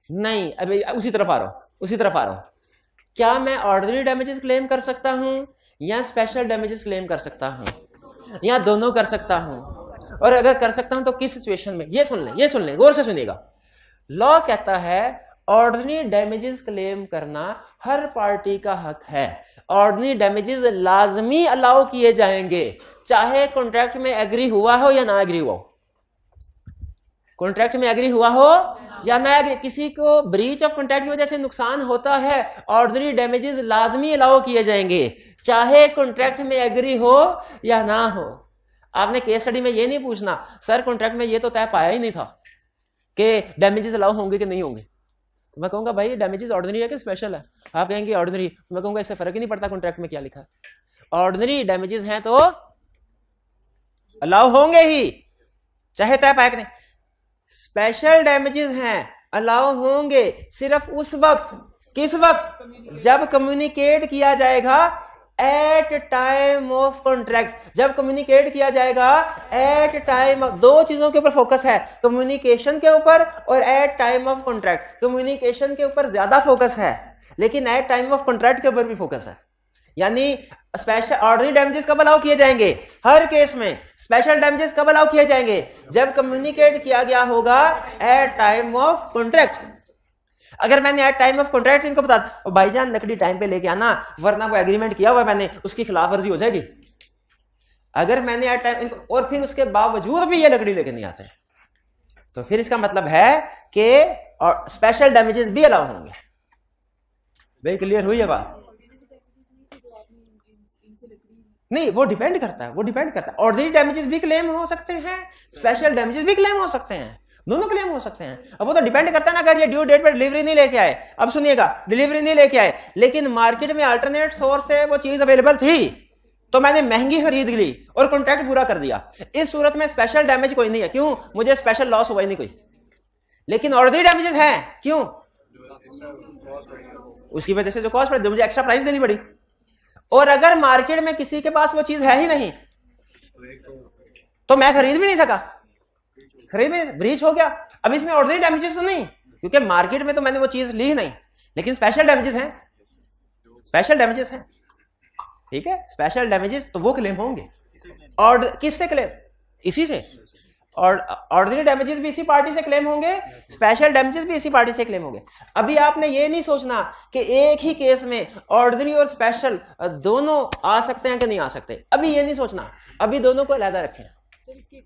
[SPEAKER 1] नहीं, अभी उसी तरफ आ रहा हूं। क्या मैं ऑर्डिनरी डैमेजेस क्लेम कर सकता हूं या स्पेशल डैमेजेस क्लेम कर सकता हूं या दोनों कर सकता हूं? और अगर कर सकता हूं तो किस सिचुएशन में? ये सुन लें, गौर से सुनिएगा। लॉ कहता है ऑर्डिनरी डैमेजेस क्लेम करना हर पार्टी का हक है। ऑर्डिनरी डैमेजेस लाजमी अलाउ किए जाएंगे चाहे कॉन्ट्रैक्ट में एग्री हुआ हो या ना एग्री हुआ हो। कॉन्ट्रैक्ट में एग्री हुआ हो या ना एग्री, किसी को ब्रीच ऑफ कॉन्ट्रैक्ट की वजह से नुकसान होता है, ऑर्डिनरी डैमेजेस लाजमी अलाउ किए जाएंगे चाहे कॉन्ट्रैक्ट में एग्री हो या ना हो। आपने केस स्टडी में ये नहीं पूछना सर कॉन्ट्रैक्ट में ये तो तय पाया ही नहीं था कि डैमेजेस अलाउ होंगे कि नहीं होंगे, तो मैं कहूंगा भाई डैमेजेस ऑर्डिनरी है कि स्पेशल है? आप कहेंगे ऑर्डिनरी, मैं कहूंगा इससे फर्क ही नहीं पड़ता कॉन्ट्रैक्ट में क्या लिखा है। ऑर्डिनरी डैमेजेस हैं तो अलाउ होंगे ही, चाहे तय पाए नहीं। स्पेशल डैमेजेस हैं, अलाउ होंगे सिर्फ उस वक्त, किस वक्त, जब कम्युनिकेट किया जाएगा एट टाइम ऑफ कॉन्ट्रैक्ट। जब कम्युनिकेट किया जाएगा एट टाइम, दो चीजों के ऊपर फोकस है, कम्युनिकेशन के ऊपर और at time of contract. Communication के ऊपर ज्यादा फोकस है, लेकिन एट टाइम ऑफ कॉन्ट्रैक्ट के ऊपर भी फोकस है। यानी स्पेशल ऑर्डिनरी डैमेजेस कब अलाउ किए जाएंगे? हर केस में। स्पेशल डैमेजेस कब अलाउ किए जाएंगे? जब कम्युनिकेट किया गया होगा एट टाइम ऑफ कॉन्ट्रैक्ट। अगर मैंने एट टाइम ऑफ कॉन्ट्रैक्ट इनको बता, भाईजान लकड़ी टाइम पे लेके आना, वरना वो एग्रीमेंट किया हुआ मैंने, उसकी खिलाफ वर्जी हो जाएगी। अगर मैंने एट टाइम और फिर उसके बावजूद भी ये लकड़ी लेके नहीं आते, तो फिर इसका मतलब है कि स्पेशल डैमेजेस भी अलाउ होंगे। भाई क्लियर हुई है बात? नहीं, वो डिपेंड करता है, वो डिपेंड करता है। ऑर्डिनरी डैमेजेस भी क्लेम हो सकते हैं, स्पेशल डैमेजेस भी क्लेम हो सकते हैं, दोनों क्लेम हो सकते हैं। अब वो तो डिपेंड करता है ना, अगर ये ड्यू डेट पर डिलीवरी नहीं लेके आए, अब सुनिएगा, डिलीवरी नहीं लेके आए लेकिन मार्केट में अल्टरनेट सोर्स से वो चीज अवेलेबल थी, तो मैंने महंगी खरीद ली और कॉन्ट्रैक्ट पूरा कर दिया, इस सूरत में स्पेशल डैमेज कोई नहीं है। क्यों? मुझे स्पेशल लॉस हुआ ही नहीं कोई। लेकिन ऑर्डिनरी डैमेजेस हैं, क्यों? उसकी वजह से जो कॉस्ट पड़ी, मुझे एक्स्ट्रा प्राइस देनी पड़ी। और अगर मार्केट में किसी के पास वो चीज है ही नहीं, तो मैं खरीद भी नहीं सका, खरीद भी, ब्रीच हो गया। अब इसमें ऑर्डिनरी डैमेजेस तो नहीं, क्योंकि मार्केट में तो मैंने वो चीज ली ही नहीं, लेकिन स्पेशल डैमेजेस हैं, स्पेशल डैमेजेस हैं, ठीक है। स्पेशल डैमेजेस तो वो क्लेम होंगे। और किससे क्लेम? इसी से। और ऑर्डिनरी डैमेजेस भी इसी पार्टी से क्लेम होंगे, स्पेशल डैमेजेस भी इसी पार्टी से क्लेम होंगे। अभी आपने ये नहीं सोचना कि एक ही केस में ऑर्डिनरी और स्पेशल दोनों आ सकते हैं कि नहीं आ सकते, अभी ये नहीं सोचना, अभी दोनों को अलग रखें।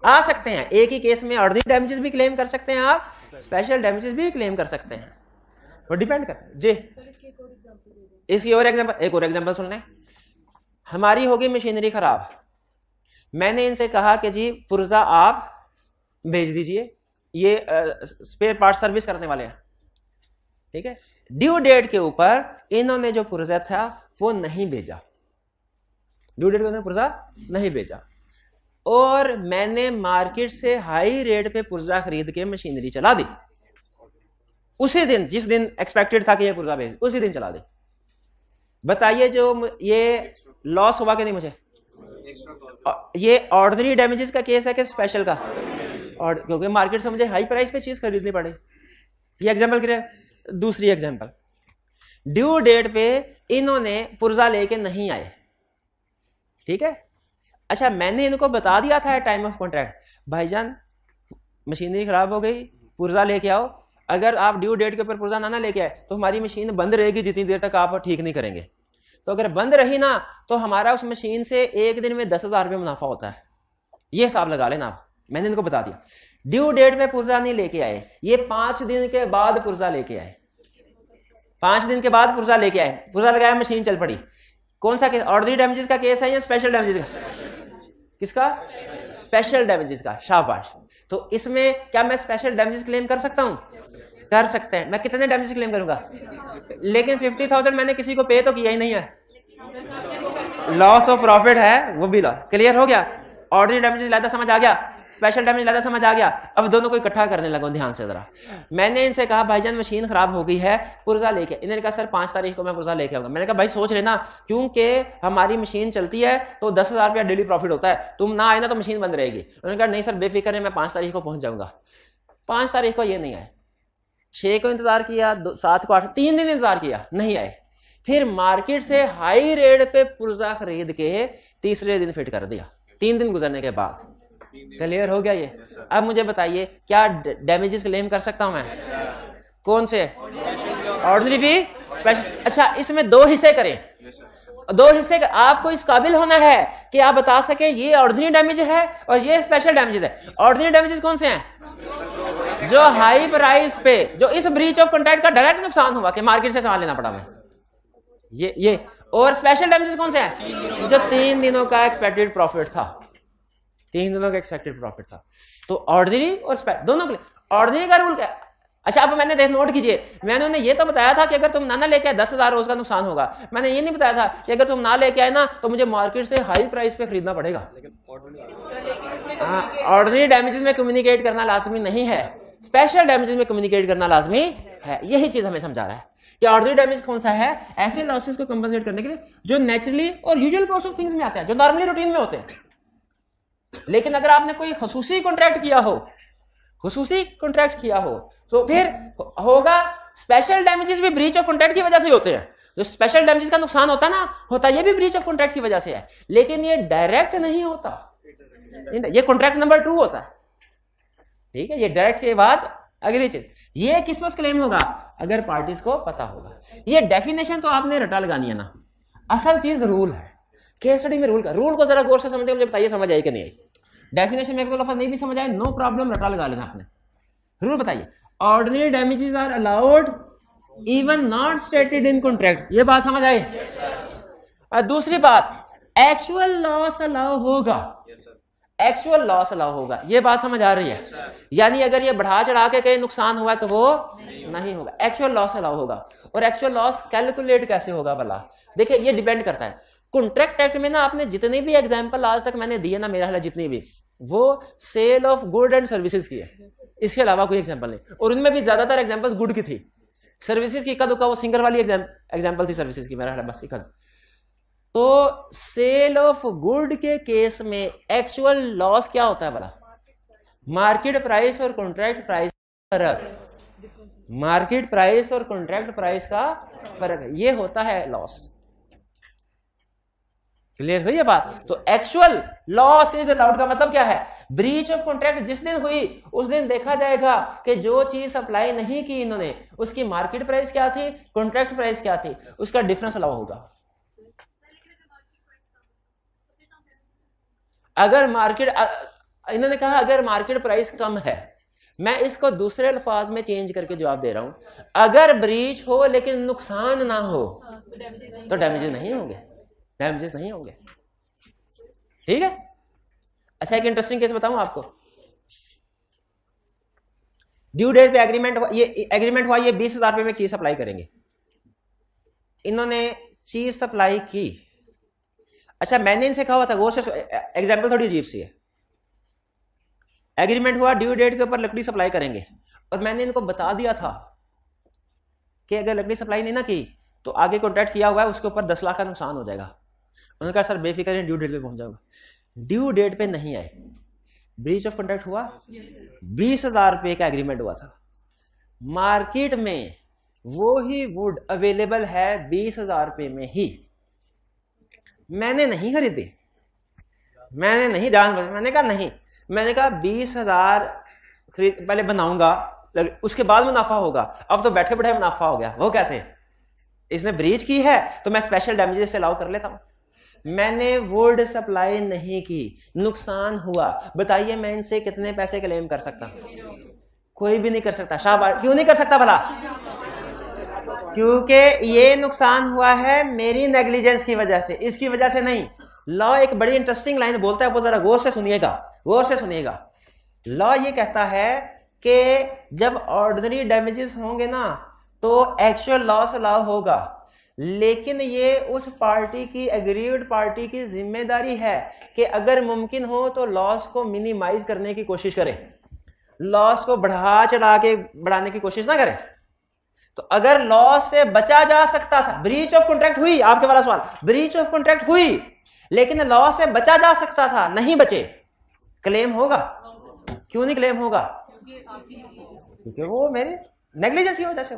[SPEAKER 1] आ सकते हैं, एक ही केस में ऑर्डिनरी डैमेजेस भी क्लेम कर सकते हैं आप, स्पेशल डैमेजेस भी क्लेम कर सकते हैं, वो डिपेंड करता है जी। इसकी और एग्जांपल, एक और एग्जांपल सुन लें। हमारी होगी मशीनरी खराब, मैंने इनसे कहा कि जी पुर्जा आप भेज दीजिए, ये स्पेयर पार्ट सर्विस करने वाले हैं, ठीक है। ड्यू डेट के ऊपर इन्होंने जो पुर्जा था वो नहीं भेजा, ड्यू डेट के पुर्जा नहीं भेजा, और मैंने मार्केट से हाई रेट पे पुर्जा खरीद के मशीनरी चला दी उसी दिन, जिस दिन एक्सपेक्टेड था कि ये पुर्जा भेज, उसी दिन चला दी। बताइए जो ये लॉस हुआ कि नहीं मुझे? ये ऑर्डिनरी डैमेजेस का केस है कि स्पेशल का? और क्योंकि मार्केट से मुझे हाई प्राइस पे चीज खरीदनी पड़े। ये एग्जांपल क्लियर। दूसरी एग्जांपल, ड्यू डेट पे इन्होंने पुर्जा लेके नहीं आए, ठीक है। अच्छा, मैंने इनको बता दिया था टाइम ऑफ कॉन्ट्रैक्ट, भाईजान मशीनरी खराब हो गई, पुर्जा लेके आओ, अगर आप ड्यू डेट के ऊपर पुर्जा ना लेके आए तो हमारी मशीन बंद रहेगी जितनी देर तक आप ठीक नहीं करेंगे। तो अगर बंद रही ना तो हमारा उस मशीन से एक दिन में 10,000 रुपये मुनाफा होता है, ये हिसाब लगा लेना आप। मैंने इनको बता दिया, ड्यू डेट में पुर्जा नहीं लेके आए, ये 5 दिन के बाद पुर्जा लेके आए, 5 दिन के बाद पुर्जा लेके आए, पुर्जा लगाया, मशीन चल पड़ी। कौन सा केस? ऑर्डिनरी डैमेजेस का केस है या स्पेशल डैमेजेस का? किसका? स्पेशल डैमेजेस का। शाबाश। तो इसमें क्या मैं स्पेशल डैमेजेस क्लेम कर सकता हूं? कर सकते हैं। मैं कितने डैमेजेस क्लेम करूंगा? लेकिन 50,000 मैंने किसी को पे तो किया ही नहीं है, लॉस ऑफ प्रॉफिट है, वो भी लॉस। क्लियर हो गया? ऑर्डिनरी डैमेजेस लादा समझ आ गया, स्पेशल डैमेज लादा समझ आ गया। अब दोनों को इकट्ठा करने लगा, ध्यान से जरा। मैंने इनसे कहा भाईजान मशीन खराब हो गई है, पुर्जा लेके। इन्होंने कहा सर 5 तारीख को मैं पुर्जा लेके आऊंगा। मैंने कहा भाई सोच लेना, क्योंकि हमारी मशीन चलती है तो 10,000 रुपया डेली प्रॉफिट होता है, तुम ना आए ना तो मशीन बंद रहेगी। उन्होंने कहा नहीं सर बेफिक्र है, मैं 5 तारीख को पहुंच जाऊंगा। 5 तारीख को ये नहीं आए, 6 को इंतजार किया, 7 को 8, 3 दिन इंतजार किया, नहीं आए। फिर मार्केट से हाई रेट पे पुर्जा खरीद के तीसरे दिन फिट कर दिया, 3 दिन गुजरने के बाद। क्लियर हो गया ये? अब मुझे बताइए क्या डैमेजेस क्लेम कर सकता हूं मैं? कौन से? ऑर्डिनरी भी, स्पेशल। अच्छा, इसमें 2 हिस्से करें, 2 हिस्से कर, आपको इस काबिल होना है कि आप बता सके ये ऑर्डिनरी डैमेज है और ये स्पेशल डैमेजेस है। ऑर्डिनरी डैमेजेस कौन से हैं? जो हाई प्राइस पे, जो इस ब्रीच ऑफ कॉन्ट्रैक्ट का डायरेक्ट नुकसान हुआ कि मार्केट से सामान लेना पड़ा मैं, ये। और स्पेशल डैमेजेस कौन से हैं? जो 3 दिनों का एक्सपेक्टेड प्रॉफिट था, 3 दिनों का एक्सपेक्टेड प्रॉफिट था। तो ऑर्डिनरी और दोनों के लिए। ऑर्डिनरी का रूल क्या? अच्छा, अब मैंने देख नोट कीजिए, मैंने उन्हें ये तो बताया था कि अगर तुम ना लेके आए 10,000 रोज का नुकसान होगा। मैंने ये नहीं बताया था कि अगर तुम ना लेके आए ना तो मुझे मार्केट से हाई प्राइस पे खरीदना पड़ेगा। ऑर्डिनरी डैमेजेस में कम्युनिकेट करना लाजमी नहीं है, स्पेशल डैमेजेस में कम्युनिकेट करना लाजमी है। यही चीज हमें समझा रहा है कि ऑर्डिनरी डैमेज कौन सा है, ऐसे लॉसेस को कंपनसेट करने के लिए जो नेचुरली और यूजुअल कोर्स ऑफ थिंग्स में आते हैं, जो नॉर्मली रूटीन में होते हैं। लेकिन अगर आपने कोई खसूसी कॉन्ट्रैक्ट किया हो, खसूसी कॉन्ट्रैक्ट किया हो, तो फिर होगा स्पेशल डैमेजेस भी ब्रीच ऑफ कॉन्ट्रैक्ट की वजह से होते हैं। जो स्पेशल डैमेजेस का नुकसान होता ना, होता ये भी ब्रीच ऑफ कॉन्ट्रैक्ट की वजह से है, लेकिन ये डायरेक्ट नहीं होता, ये कॉन्ट्रैक्ट नंबर 2 होता है। ठीक है, ये डायरेक्ट के बाद अगली चीज, ये किस वक्त क्लेम होगा, अगर पार्टीज को पता होगा। ये डेफिनेशन तो आपने रटा लगानी है ना, असल चीज रूल है। केस स्टडी में रूल का, रूल को जरा गौर से समझते, मुझे बताइए समझ आई कि नहीं आई। डेफिनेशन में लफ्ज नहीं भी समझ आए, नो प्रॉब्लम, रटा लगा लेना आपने। रूल बताइए, ordinary damages are allowed even not stated in contract. ये बात समझ आई। और दूसरी बात, एक्चुअल लॉस अलाउ होगा, एक्चुअल लॉस अलाउ होगा। ये बात समझ आ रही है? यानी अगर ये बढ़ा चढ़ा के कहीं नुकसान हुआ तो वो नहीं होगा, एक्चुअल लॉस अलाउ होगा। और एक्चुअल लॉस कैलकुलेट कैसे होगा भला? देखिए, ये डिपेंड करता है। कॉन्ट्रैक्ट एक्ट में ना आपने जितनी भी एग्जांपल आज तक मैंने दिए ना, मेरा ख्याल जितनी भी, वो sale of good and services की है, इसके अलावा कोई एग्जांपल नहीं। और उनमें भी ज्यादातर एग्जांपल्स गुड की थी, सर्विसेज की इक्का दुक्का वो सिंगल वाली एग्जांपल थी सर्विसेज की, मेरा ख्याल बस इक्का। तो सेल ऑफ गुड के केस में एक्चुअल लॉस क्या होता है भला? मार्केट प्राइस और कॉन्ट्रैक्ट प्राइस का फर्क, मार्केट प्राइस और कॉन्ट्रैक्ट प्राइस का फर्क है, ये होता है लॉस। क्लियर हुई ये बात? तो एक्चुअल लॉस इज अलाउड का मतलब क्या है? ब्रीच ऑफ कॉन्ट्रैक्ट जिस दिन हुई उस दिन देखा जाएगा कि जो चीज सप्लाई नहीं की इन्होंने, उसकी मार्केट प्राइस क्या थी, कॉन्ट्रैक्ट प्राइस क्या थी, उसका डिफरेंस अलाउ होगा। अगर मार्केट, इन्होंने कहा अगर मार्केट प्राइस कम है, मैं इसको दूसरे अल्फाज में चेंज करके जवाब दे रहा हूं, अगर ब्रीच हो लेकिन नुकसान ना हो तो डैमेजेस नहीं होंगे, डैमेजेस नहीं होंगे। ठीक है? अच्छा, एक इंटरेस्टिंग केस बताऊं आपको। ड्यू डेट पे एग्रीमेंट हुआ, ये एग्रीमेंट हुआ, ये 20,000 रुपए में चीज सप्लाई करेंगे, इन्होंने चीज सप्लाई की। अच्छा, मैंने इनसे कहा हुआ था, वो से एग्जाम्पल थोड़ी अजीब सी है। एग्रीमेंट हुआ ड्यू डेट के ऊपर लकड़ी सप्लाई करेंगे, और मैंने इनको बता दिया था कि अगर लकड़ी सप्लाई नहीं ना की तो आगे कॉन्ट्रैक्ट किया हुआ है उसके ऊपर 10 लाख का नुकसान हो जाएगा। उन्होंने कहा सर बेफिक्र ड्यू डेट पे पहुंच जाऊंगा। ड्यू डेट पे नहीं आए, ब्रीच ऑफ कॉन्ट्रैक्ट हुआ, 20,000 रुपए का एग्रीमेंट हुआ था, मार्केट में वो ही वुड अवेलेबल है 20,000 रुपए में ही, मैंने नहीं खरीदी, मैंने नहीं जान, मैंने कहा नहीं, मैंने कहा 20,000 खरीद पहले बनाऊंगा, उसके बाद मुनाफा होगा। अब तो बैठे बैठे मुनाफा हो गया। वो कैसे? इसने ब्रीच की है तो मैं स्पेशल डैमेजेस से अलाउ कर लेता हूं। मैंने वुड सप्लाई नहीं की, नुकसान हुआ, बताइए मैं इनसे कितने पैसे क्लेम कर सकता? कोई भी नहीं कर सकता। शाबाश। क्यों नहीं कर सकता भला? क्योंकि ये नुकसान हुआ है मेरी नेग्लिजेंस की वजह से, इसकी वजह से नहीं। लॉ एक बड़ी इंटरेस्टिंग लाइन बोलता है, वो जरा गौर से सुनिएगा, गौर से सुनिएगा। लॉ ये कहता है कि जब ऑर्डिनरी डैमेजेस होंगे ना तो एक्चुअल लॉस अलाउ होगा, लेकिन ये उस पार्टी की, एग्रीड पार्टी की जिम्मेदारी है कि अगर मुमकिन हो तो लॉस को मिनिमाइज करने की कोशिश करे, लॉस को बढ़ा चढ़ा के बढ़ाने की कोशिश ना करे। तो अगर लॉस से बचा जा सकता था, ब्रीच ऑफ कॉन्ट्रैक्ट हुई, आपके वाला सवाल, ब्रीच ऑफ कॉन्ट्रैक्ट हुई लेकिन लॉस से बचा जा सकता था, नहीं बचे, क्लेम होगा? क्यों नहीं क्लेम होगा? क्योंकि वो मेरे नेग्लिजेंस की वजह से।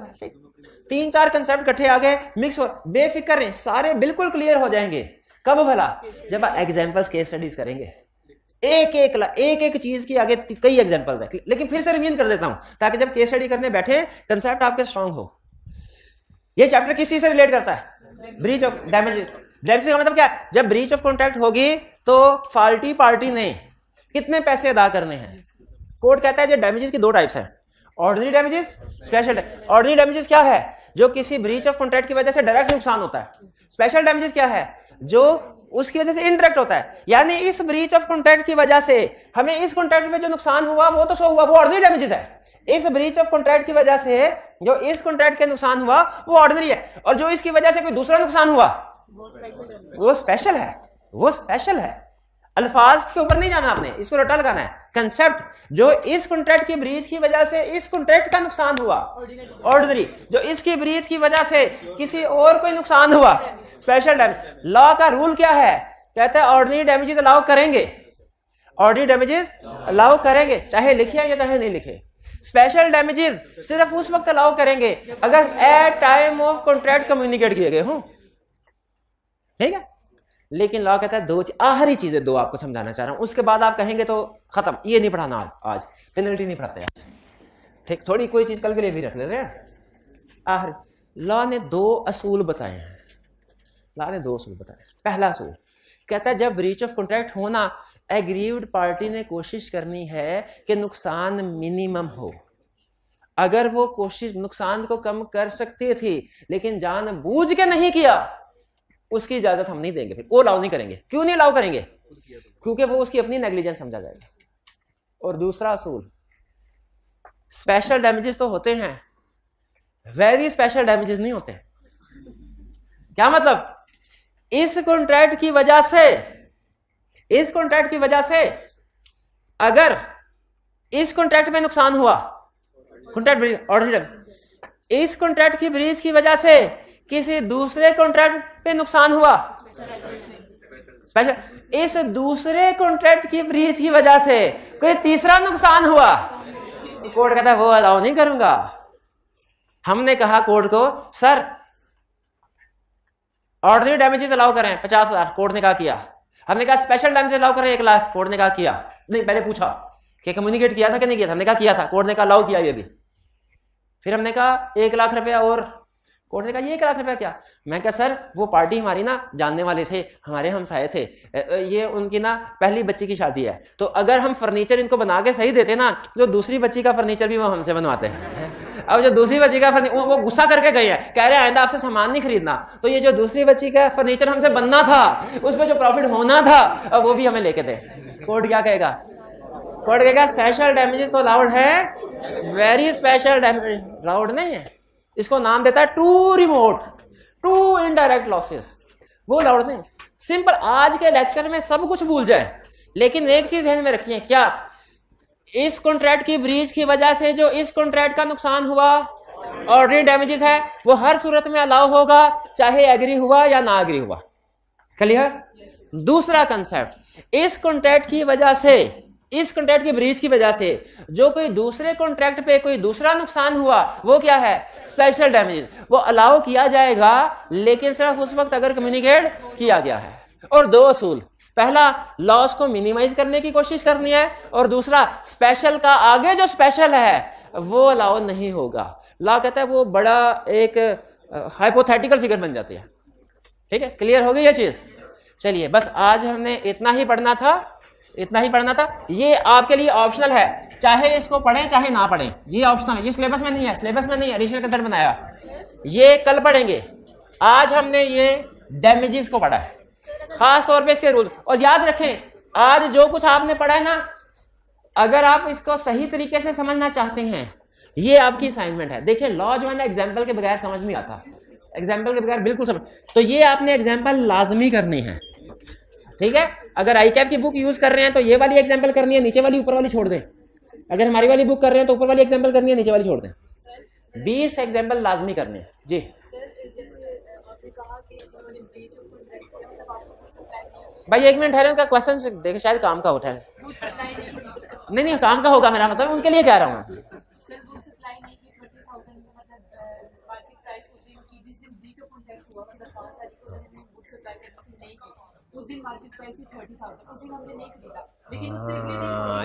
[SPEAKER 1] 3-4 कंसेप्ट इकट्ठे आ गए, मिक्स हो, बेफिक्र रहें, सारे बिल्कुल क्लियर हो जाएंगे। कब भला? जब एग्जांपल्स केस स्टडीज करेंगे, एक चीज की आगे कई एग्जांपल्स है। लेकिन फिर से रिवीजन कर देता हूं ताकि जब केस स्टडी करने बैठे कंसेप्ट आपके स्ट्रांग हो। ये चैप्टर किस चीज से रिलेट करता है? Breach of damage. डैमेज का मतलब क्या है? जब ब्रीच ऑफ कॉन्ट्रैक्ट होगी तो फाल्टी पार्टी ने कितने पैसे अदा करने हैं। कोर्ट कहता है जो डैमेजेस की 2 टाइप्स हैं, ordinary damages, special. Ordinary damages क्या है? जो किसी ब्रीच ऑफ कॉन्ट्रैक्ट की वजह से डायरेक्ट नुकसान होता है। स्पेशल डैमेजेस क्या है? जो उसकी वजह से इनडायरेक्ट होता है, यानी इस ब्रीच ऑफ कॉन्ट्रैक्ट की वजह से हमें इस कॉन्ट्रैक्ट में जो नुकसान हुआ वो तो सो हुआ, वो ऑर्डिनरी डैमेजेस है। इस ब्रीच ऑफ कॉन्ट्रैक्ट की वजह से जो इस कॉन्ट्रैक्ट के नुकसान हुआ वो ऑर्डिनरी है, और जो इसकी वजह से कोई दूसरा नुकसान हुआ वो स्पेशल है। वो स्पेशल है। अल्फाज के ऊपर नहीं जाना आपने, इसको रटा लगाना है। कंसेप्ट, जो इस कॉन्ट्रैक्ट की ब्रीच की वजह से इस कॉन्ट्रैक्ट का नुकसान हुआ ऑर्डिनरी, जो इसकी ब्रीच की वजह से किसी और कोई नुकसान हुआ स्पेशल डैमेज। लॉ का रूल क्या है? कहता है ऑर्डिनरी डैमेजेस अलाउ करेंगे, ऑर्डिनरी डैमेजेस अलाउ करेंगे, चाहे लिखे या चाहे नहीं लिखे। स्पेशल डैमेजेस सिर्फ उस वक्त अलाउ करेंगे अगर at time of contract communicate किए गए हों, ठीक है। लेकिन लॉ कहता है दो आखिरी चीजें दो आपको समझाना चाह रहा हूं, उसके बाद आप कहेंगे तो खत्म, ये नहीं पढ़ाना आज पेनल्टी नहीं पढ़ाते यार, ठीक। थोड़ी कोई चीज कल के लिए भी रख लेते हैं। आखिर लॉ ने दो असूल बताए हैं, लॉ ने दो असूल बताए। पहला असूल कहता है जब ब्रीच ऑफ कॉन्ट्रैक्ट होना, एग्रीव्ड पार्टी ने कोशिश करनी है कि नुकसान मिनिमम हो। अगर वो कोशिश नुकसान को कम कर सकती थी लेकिन जानबूझ के नहीं किया, उसकी इजाजत हम नहीं देंगे, फिर वो अलाउ नहीं करेंगे। क्यों नहीं अलाउ करेंगे? क्योंकि वो उसकी अपनी नेग्लिजेंस समझा जाएगा। और दूसरा असूल, स्पेशल डैमेजेस तो होते हैं, वेरी स्पेशल डैमेजेस नहीं होते। क्या मतलब? इस कॉन्ट्रैक्ट की वजह से, इस कॉन्ट्रैक्ट की वजह से अगर इस कॉन्ट्रैक्ट में नुकसान हुआ, कॉन्ट्रैक्ट ऑर्डिनरी, इस कॉन्ट्रैक्ट की ब्रीच की वजह से किसी दूसरे कॉन्ट्रैक्ट पे नुकसान हुआ स्पेशल, इस दूसरे कॉन्ट्रैक्ट की ब्रीच की वजह से कोई तीसरा नुकसान हुआ, कोर्ट कहता है वो अलाउ नहीं करूंगा। हमने कहा कोर्ट को सर ऑर्डिनरी डैमेजेस अलाउ करें 50,000, कोर्ट ने कहा किया। हमने कहा स्पेशल डैमेजेस अलाउ करें 1 लाख, कोर्ट ने कहा किया। नहीं, पहले पूछा कि कम्युनिकेट किया था कि नहीं किया था, हमने कहा किया था, कोर्ट ने कहा अलाउ किया ये भी। फिर हमने कहा 1 लाख रुपया, और कोर्ट ने कहा ये 1 लाख रुपया क्या? मैं कहा सर वो पार्टी हमारी ना जानने वाले थे, हमारे हमसाये थे, ये उनकी ना पहली बच्ची की शादी है, तो अगर हम फर्नीचर इनको बना के सही देते ना, तो दूसरी बच्ची का फर्नीचर भी वो हमसे बनवाते हैं। अब जो दूसरी बच्ची का फर्नीचर, वो गुस्सा करके गए हैं, कह रहे हैं आइंदा आपसे सामान नहीं खरीदना, तो ये जो दूसरी बच्ची का फर्नीचर हमसे बनना था, उस पर जो प्रॉफिट होना था, अब वो भी हमें लेके दे। कोर्ट क्या कहेगा? कोर्ट कहेगा स्पेशल डैमेजेस तो अलाउड है, वेरी स्पेशल डैमेज अलाउड नहीं है। इसको नाम देता है too remote, too indirect losses, वो अलाउड नहीं। सिंपल, आज के लेक्चर में सब कुछ भूल जाए, लेकिन एक चीज ध्यान में रखिए, क्या इस कॉन्ट्रैक्ट की ब्रीच की वजह से जो इस कॉन्ट्रैक्ट का नुकसान हुआ ऑर्डिनरी डैमेजेस है, वो हर सूरत में अलाउ होगा, चाहे एग्री हुआ या ना एग्री हुआ। क्लियर? दूसरा कंसेप्ट, इस कॉन्ट्रैक्ट की वजह से, इस कॉन्ट्रैक्ट की ब्रीच की वजह से जो कोई दूसरे कॉन्ट्रैक्ट पे कोई दूसरा नुकसान हुआ, वो क्या है? Special damages. वो अलाउ किया जाएगा लेकिन सिर्फ उस वक्त अगर कम्युनिकेट किया गया है। और दो असूल, पहला लॉस को मिनिमाइज करने की कोशिश करनी है, और दूसरा स्पेशल का आगे जो स्पेशल है वो अलाउ नहीं होगा। लॉ कहता है वो बड़ा एक हाइपोथेटिकल फिगर बन जाती है। ठीक है, क्लियर हो गई ये चीज? चलिए, बस आज हमने इतना ही पढ़ना था, इतना ही पढ़ना था। ये आपके लिए ऑप्शनल है, चाहे इसको पढ़ें चाहे ना पढ़ें, ये ऑप्शनल है, ये सिलेबस में नहीं है, सिलेबस में नहीं है, एडिशनल कंसेप्ट बनाया, ये कल पढ़ेंगे। आज हमने ये डैमेजेस को पढ़ा है, खास तौर पे इसके रूल्स। और याद रखें, आज जो कुछ आपने पढ़ा है ना, अगर आप इसको सही तरीके से समझना चाहते हैं, ये आपकी असाइनमेंट है। देखिए, लॉ जो है ना एग्जाम्पल के बगैर समझ नहीं आता, एग्जाम्पल के बगैर बिल्कुल समझ, तो ये आपने एग्जाम्पल लाजमी करनी है। ठीक है, अगर आईकैप की बुक यूज कर रहे हैं तो ये वाली एग्जाम्पल करनी है, नीचे वाली ऊपर वाली छोड़ दें। अगर हमारी वाली बुक कर रहे हैं तो ऊपर वाली एग्जाम्पल करनी है, नीचे वाली छोड़ दें। 20 एग्जाम्पल लाजमी करने हैं। जी भाई, 1 मिनट ठहरे, उनका क्वेश्चन देखे, शायद काम का उठा है। नहीं, काम का होगा, मेरा मतलब उनके लिए कह रहा हूँ।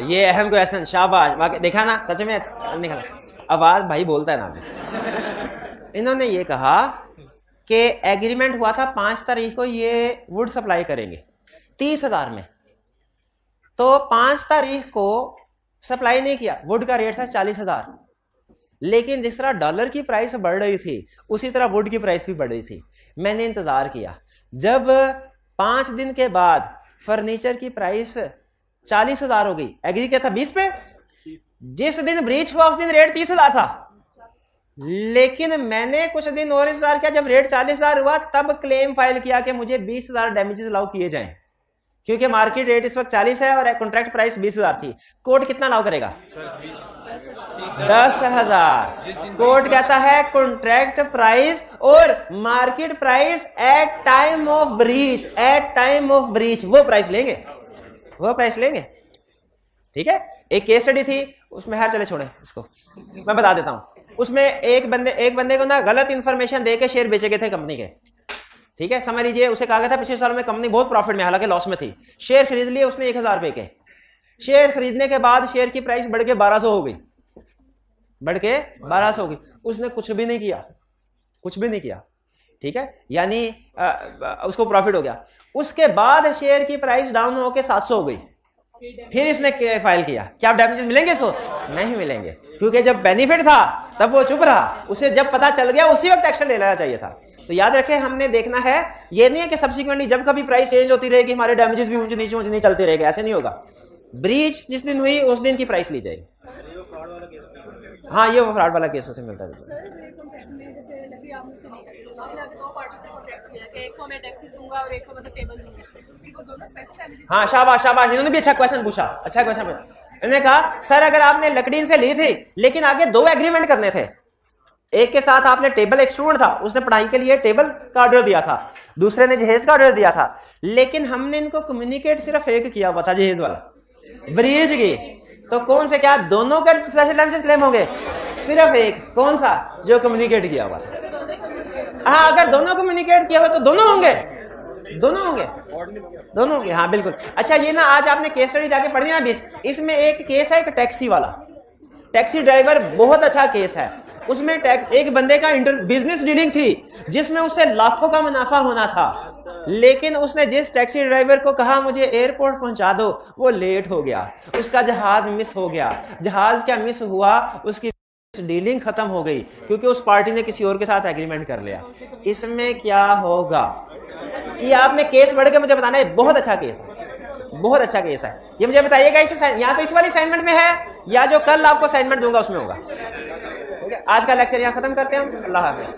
[SPEAKER 1] ये अहम क्वेश्चन, शाबाश, देखा ना, सच में निकला। आवाज भाई बोलता है ना। इन्होंने ये कहा कि एग्रीमेंट हुआ था 5 तारीख को ये वुड सप्लाई करेंगे 30,000 में, तो 5 तारीख को सप्लाई नहीं किया, वुड का रेट था 40,000, लेकिन जिस तरह डॉलर की प्राइस बढ़ रही थी उसी तरह वुड की प्राइस भी बढ़ रही थी। मैंने इंतजार किया, जब 5 दिन के बाद फर्नीचर की प्राइस 40,000 हो गई, एग्री किया था 20 पे, जिस दिन ब्रीच हुआ उस दिन रेट 30,000 था। लेकिन मैंने कुछ दिन और इंतजार किया, जब रेट 40,000 हुआ तब क्लेम फाइल किया कि मुझे 20,000 डैमेजेस अलाउ किए जाएं, क्योंकि मार्केट रेट इस वक्त 40 है और कॉन्ट्रैक्ट प्राइस 20,000 थी। कोर्ट कितना अलाउ करेगा? 10,000। कोर्ट कहता है कॉन्ट्रैक्ट प्राइस और market price at time of breach, at time of breach वो प्राइस लेंगे, वो प्राइस लेंगे। ठीक है, एक केस स्टडी थी उसमें, हर चले छोड़े इसको, मैं बता देता हूं। उसमें एक बंदे को ना गलत इंफॉर्मेशन देके शेयर बेचे गए थे कंपनी के। ठीक है, समझ लीजिए, उसे कहा गया था पिछले साल में कंपनी बहुत प्रॉफिट में, हालांकि लॉस में थी। शेयर खरीद लिए उसने 1,000 रुपए के। शेयर खरीदने के बाद शेयर की प्राइस बढ़ के 1200 हो गई, बढ़ के 1200 हो गई। उसने कुछ भी नहीं किया, कुछ भी नहीं किया। ठीक है, यानी उसको प्रॉफिट हो गया। उसके बाद शेयर की प्राइस डाउन होकर 700 हो गई, फिर इसने फाइल किया। क्या आप डैमेजेस मिलेंगे इसको? नहीं मिलेंगे, क्योंकि जब बेनिफिट था तब वो चुप रहा, उसे जब पता चल गया उसी वक्त एक्शन ले लेना चाहिए था। तो याद रखें, हमने देखना है, ये नहीं है कि सब्सिक्वेंटली जब कभी प्राइस चेंज होती रहेगी हमारे डैमेजेस भी ऊंचे नीचे चलते रहेंगे, ऐसे नहीं होगा। ब्रीच जिस दिन हुई उस दिन की प्राइस ली जाएगी। हाँ, ये वो फ्रॉड वाला केस से मिलता है। हाँ, शाबाश शाबाश, इन्होंने भी अच्छा क्वेश्चन पूछा, अच्छा क्वेश्चन पूछा। इन्होंने कहा सर अगर आपने लकड़ी से ली थी लेकिन आगे 2 एग्रीमेंट करने थे, एक के साथ आपने टेबल, एक स्टूडेंट था उसने पढ़ाई के लिए टेबल का ऑर्डर दिया था, दूसरे ने जहेज का ऑर्डर दिया था, लेकिन हमने इनको कम्युनिकेट सिर्फ एक किया हुआ था, जहेज वाला, ब्रीच की। तो कौन से, क्या दोनों का स्पेशल डैमेजेस क्लेम होंगे? सिर्फ एक, कौन सा? जो कम्युनिकेट किया हुआ था। हाँ, अगर दोनों कम्युनिकेट किया हुआ तो दोनों होंगे, दोनों होंगे, दोनों होंगे। हाँ बिल्कुल। अच्छा, ये ना आज आपने केस स्टडी जाके पढ़नी ना 20, इसमें एक केस है एक टैक्सी वाला, टैक्सी ड्राइवर, बहुत अच्छा केस है। उसमें एक बंदे का बिजनेस डीलिंग थी जिसमें उससे लाखों का मुनाफा होना था, लेकिन उसने जिस टैक्सी ड्राइवर को कहा मुझे एयरपोर्ट पहुंचा दो, वो लेट हो गया, उसका जहाज मिस हो गया। जहाज क्या मिस हुआ, उसकी डीलिंग खत्म हो गई, क्योंकि उस पार्टी ने किसी और के साथ एग्रीमेंट कर लिया। इसमें क्या होगा, ये आपने केस पढ़ के मुझे बताना है। बहुत अच्छा केस है, बहुत अच्छा केस है। ये मुझे बताइएगा, इसे या तो इस वाली असाइनमेंट में है या जो कल आपको असाइनमेंट दूंगा उसमें होगा। ठीक है, आज का लेक्चर यहाँ खत्म करते हैं। अल्लाह हाफिज।